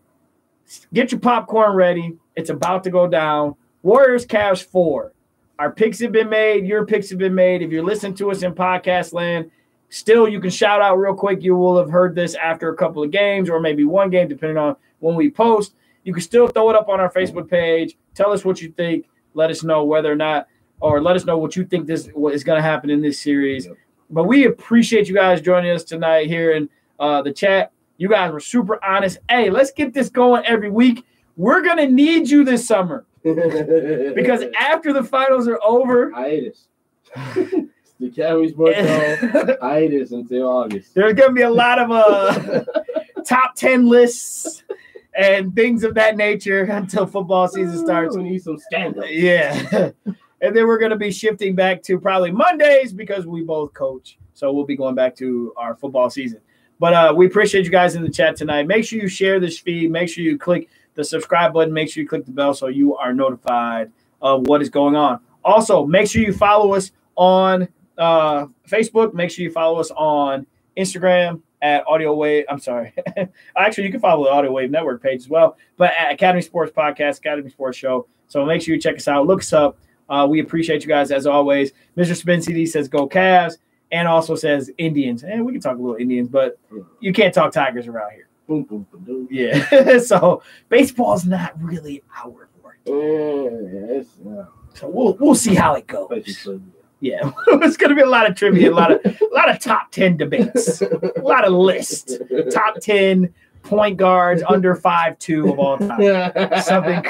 Get your popcorn ready. It's about to go down. Warriors Cavs 4. Our picks have been made. Your picks have been made. If you're listening to us in podcast land, still you can shout out real quick. You will have heard this after a couple of games or maybe one game, depending on when we post. You can still throw it up on our Facebook page. Tell us what you think. Let us know whether or not, or let us know what you think this is going to happen in this series. Yep. But we appreciate you guys joining us tonight here in the chat. You guys were super honest. Hey, let's get this going every week. We're going to need you this summer. Because after the finals are over. Hiatus. The Academy Sports Show hiatus until August. There's going to be a lot of top 10 lists and things of that nature until football season starts. We need some scandals. Yeah. And then we're going to be shifting back to probably Mondays because we both coach. So we'll be going back to our football season. But we appreciate you guys in the chat tonight. Make sure you share this feed. Make sure you click the subscribe button. Make sure you click the bell so you are notified of what is going on. Also, make sure you follow us on Facebook. Make sure you follow us on Instagram at Audio Wave. I'm sorry. Actually, you can follow the Audio Wave Network page as well. But at Academy Sports Podcast, Academy Sports Show. So make sure you check us out. Look us up. We appreciate you guys as always. Mr. Spin CD says go Cavs. And also says Indians. And we can talk a little Indians, but you can't talk Tigers around here. Yeah. So baseball's not really our sport. So we'll see how it goes. Yeah, it's going to be a lot of trivia, a lot of top 10 debates, a lot of lists, top 10 point guards under 5'2" of all time, something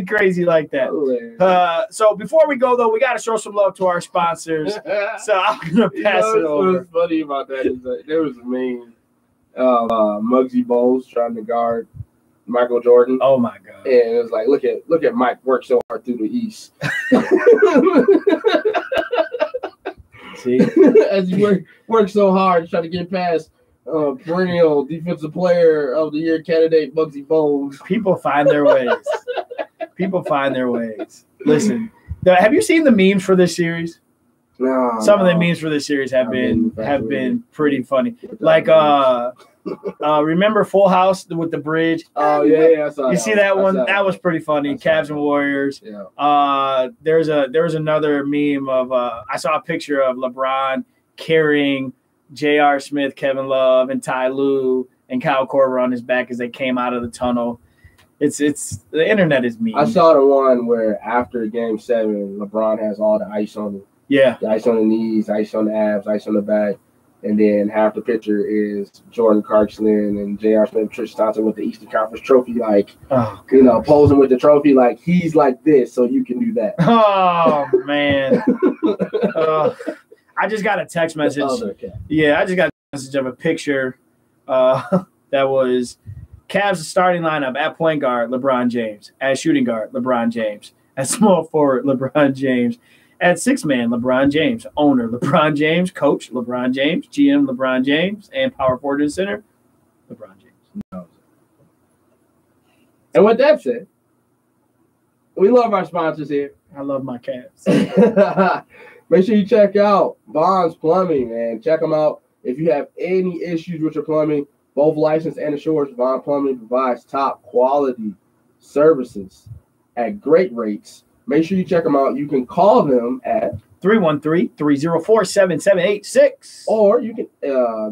crazy like that. So before we go though, we got to show some love to our sponsors. So I'm going to pass it over. What's funny about that is that there was a meme of Muggsy Bogues trying to guard Michael Jordan. Oh my God! And it was like, look at Mike work so hard through the East. See, as you work so hard to try to get past perennial defensive player of the year candidate Muggsy Bogues. People find their ways. People find their ways. Listen, have you seen the memes for this series? No. Some of the memes for this series have been pretty funny. Like remember Full House with the bridge? Oh yeah, I saw you see that one? That was pretty funny. Cavs and Warriors. Yeah. There was another meme of I saw a picture of LeBron carrying J.R. Smith, Kevin Love, and Ty Lue and Kyle Korver on his back as they came out of the tunnel. It's the internet is mean. I saw the one where after Game 7, LeBron has all the ice on him. Yeah. The ice on the knees, ice on the abs, ice on the back. And then half the picture is Jordan Clarkson and J.R. Smith, Tristan Thompson with the Eastern Conference trophy, like, posing with the trophy, like, he's like this, so you can do that. Oh, man. I just got a text message. Yeah, I just got a message of a picture that was Cavs starting lineup at point guard, LeBron James. At shooting guard, LeBron James. At small forward, LeBron James. At six-man, LeBron James. Owner, LeBron James. Coach, LeBron James. GM, LeBron James. And power forward and center, LeBron James. No. And with that said, we love our sponsors here. I love my Cavs. Make sure you check out Bonds Plumbing, man. Check them out. If you have any issues with your plumbing, both licensed and insured, Bond Plumbing provides top quality services at great rates. Make sure you check them out. You can call them at 313-304-7786. Or you can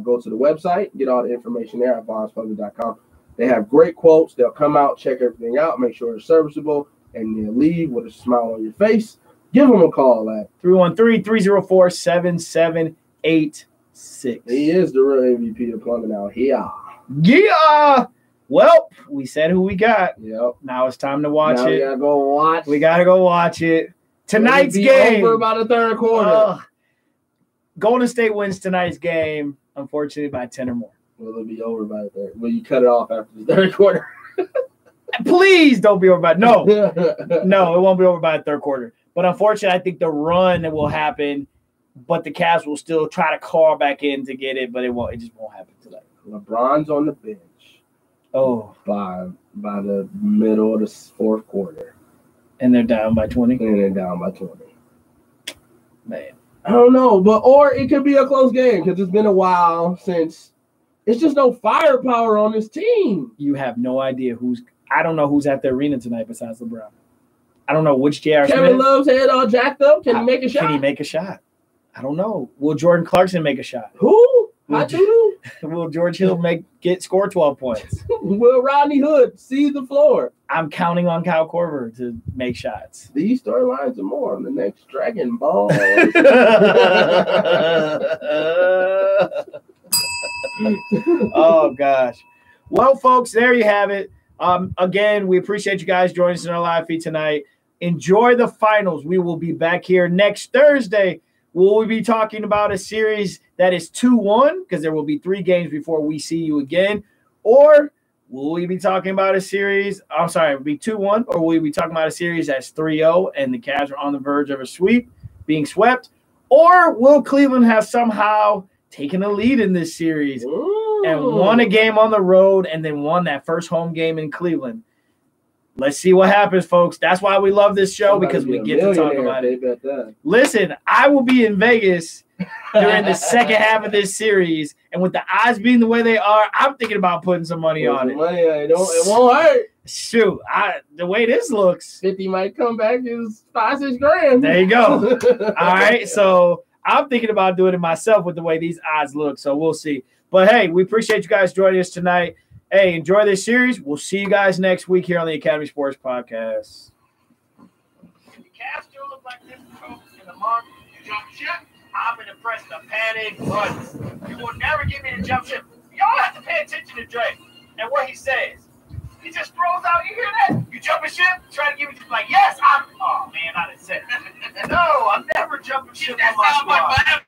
go to the website, get all the information there at bondsplumbing.com. They have great quotes. They'll come out, check everything out, make sure it's serviceable, and they'll leave with a smile on your face. Give them a call at 313-304-7786. He is the real MVP of plumbing out here. Yeah. Well, we said who we got. Yep. Now it's time to watch it. We gotta go watch it. Tonight's game. Over by the third quarter. Golden State wins tonight's game, unfortunately, by 10 or more. Will it be over by the third? Will you cut it off after the third quarter? Please don't be over by no, it won't be over by the third quarter. But unfortunately, I think the run will happen, but the Cavs will still try to call back in to get it, but it just won't happen tonight. LeBron's on the bench. Oh, by the middle of the fourth quarter. And they're down by 20? And they're down by 20. Man. I don't know, or it could be a close game because it's been a while since it's just no firepower on this team. You have no idea I don't know who's at the arena tonight besides LeBron. I don't know which J.R. Smith. Kevin Love's head all jacked up. Can he make a shot? Can he make a shot? I don't know. Will Jordan Clarkson make a shot? Who? Will George Hill score 12 points? Will Rodney Hood see the floor? I'm counting on Kyle Korver to make shots. These storylines are more on the next Dragon Ball. Oh, gosh. Well, folks, there you have it. Again, we appreciate you guys joining us in our live feed tonight. Enjoy the finals. We will be back here next Thursday. Will we be talking about a series that is 2-1 because there will be 3 games before we see you again? Or will we be talking about a series? I'm sorry, it'll be 2-1, or will we be talking about a series that's 3-0 and the Cavs are on the verge of a sweep, being swept? Or will Cleveland have somehow taken a lead in this series and won a game on the road and then won that first home game in Cleveland? Let's see what happens, folks. That's why we love this show, because we get to talk about it. Listen, I will be in Vegas during the second half of this series, and with the odds being the way they are, I'm thinking about putting some money on it. It won't hurt. Shoot, the way this looks, 50 might come back is $5-6 grand. There you go. All right, so I'm thinking about doing it myself with the way these odds look, so we'll see. But hey, we appreciate you guys joining us tonight. Hey, enjoy this series. We'll see you guys next week here on the Academy Sports Podcast. The Cavs still look like this, folks, in the month, you jump ship. I'm going to press the panic button. You will never get me to jump ship. Y'all have to pay attention to Drake and what he says. He just throws out, you hear that? You jumping ship? Try to give me like, yes, oh man, I didn't say it. No, I'm never jumping ship on my squad.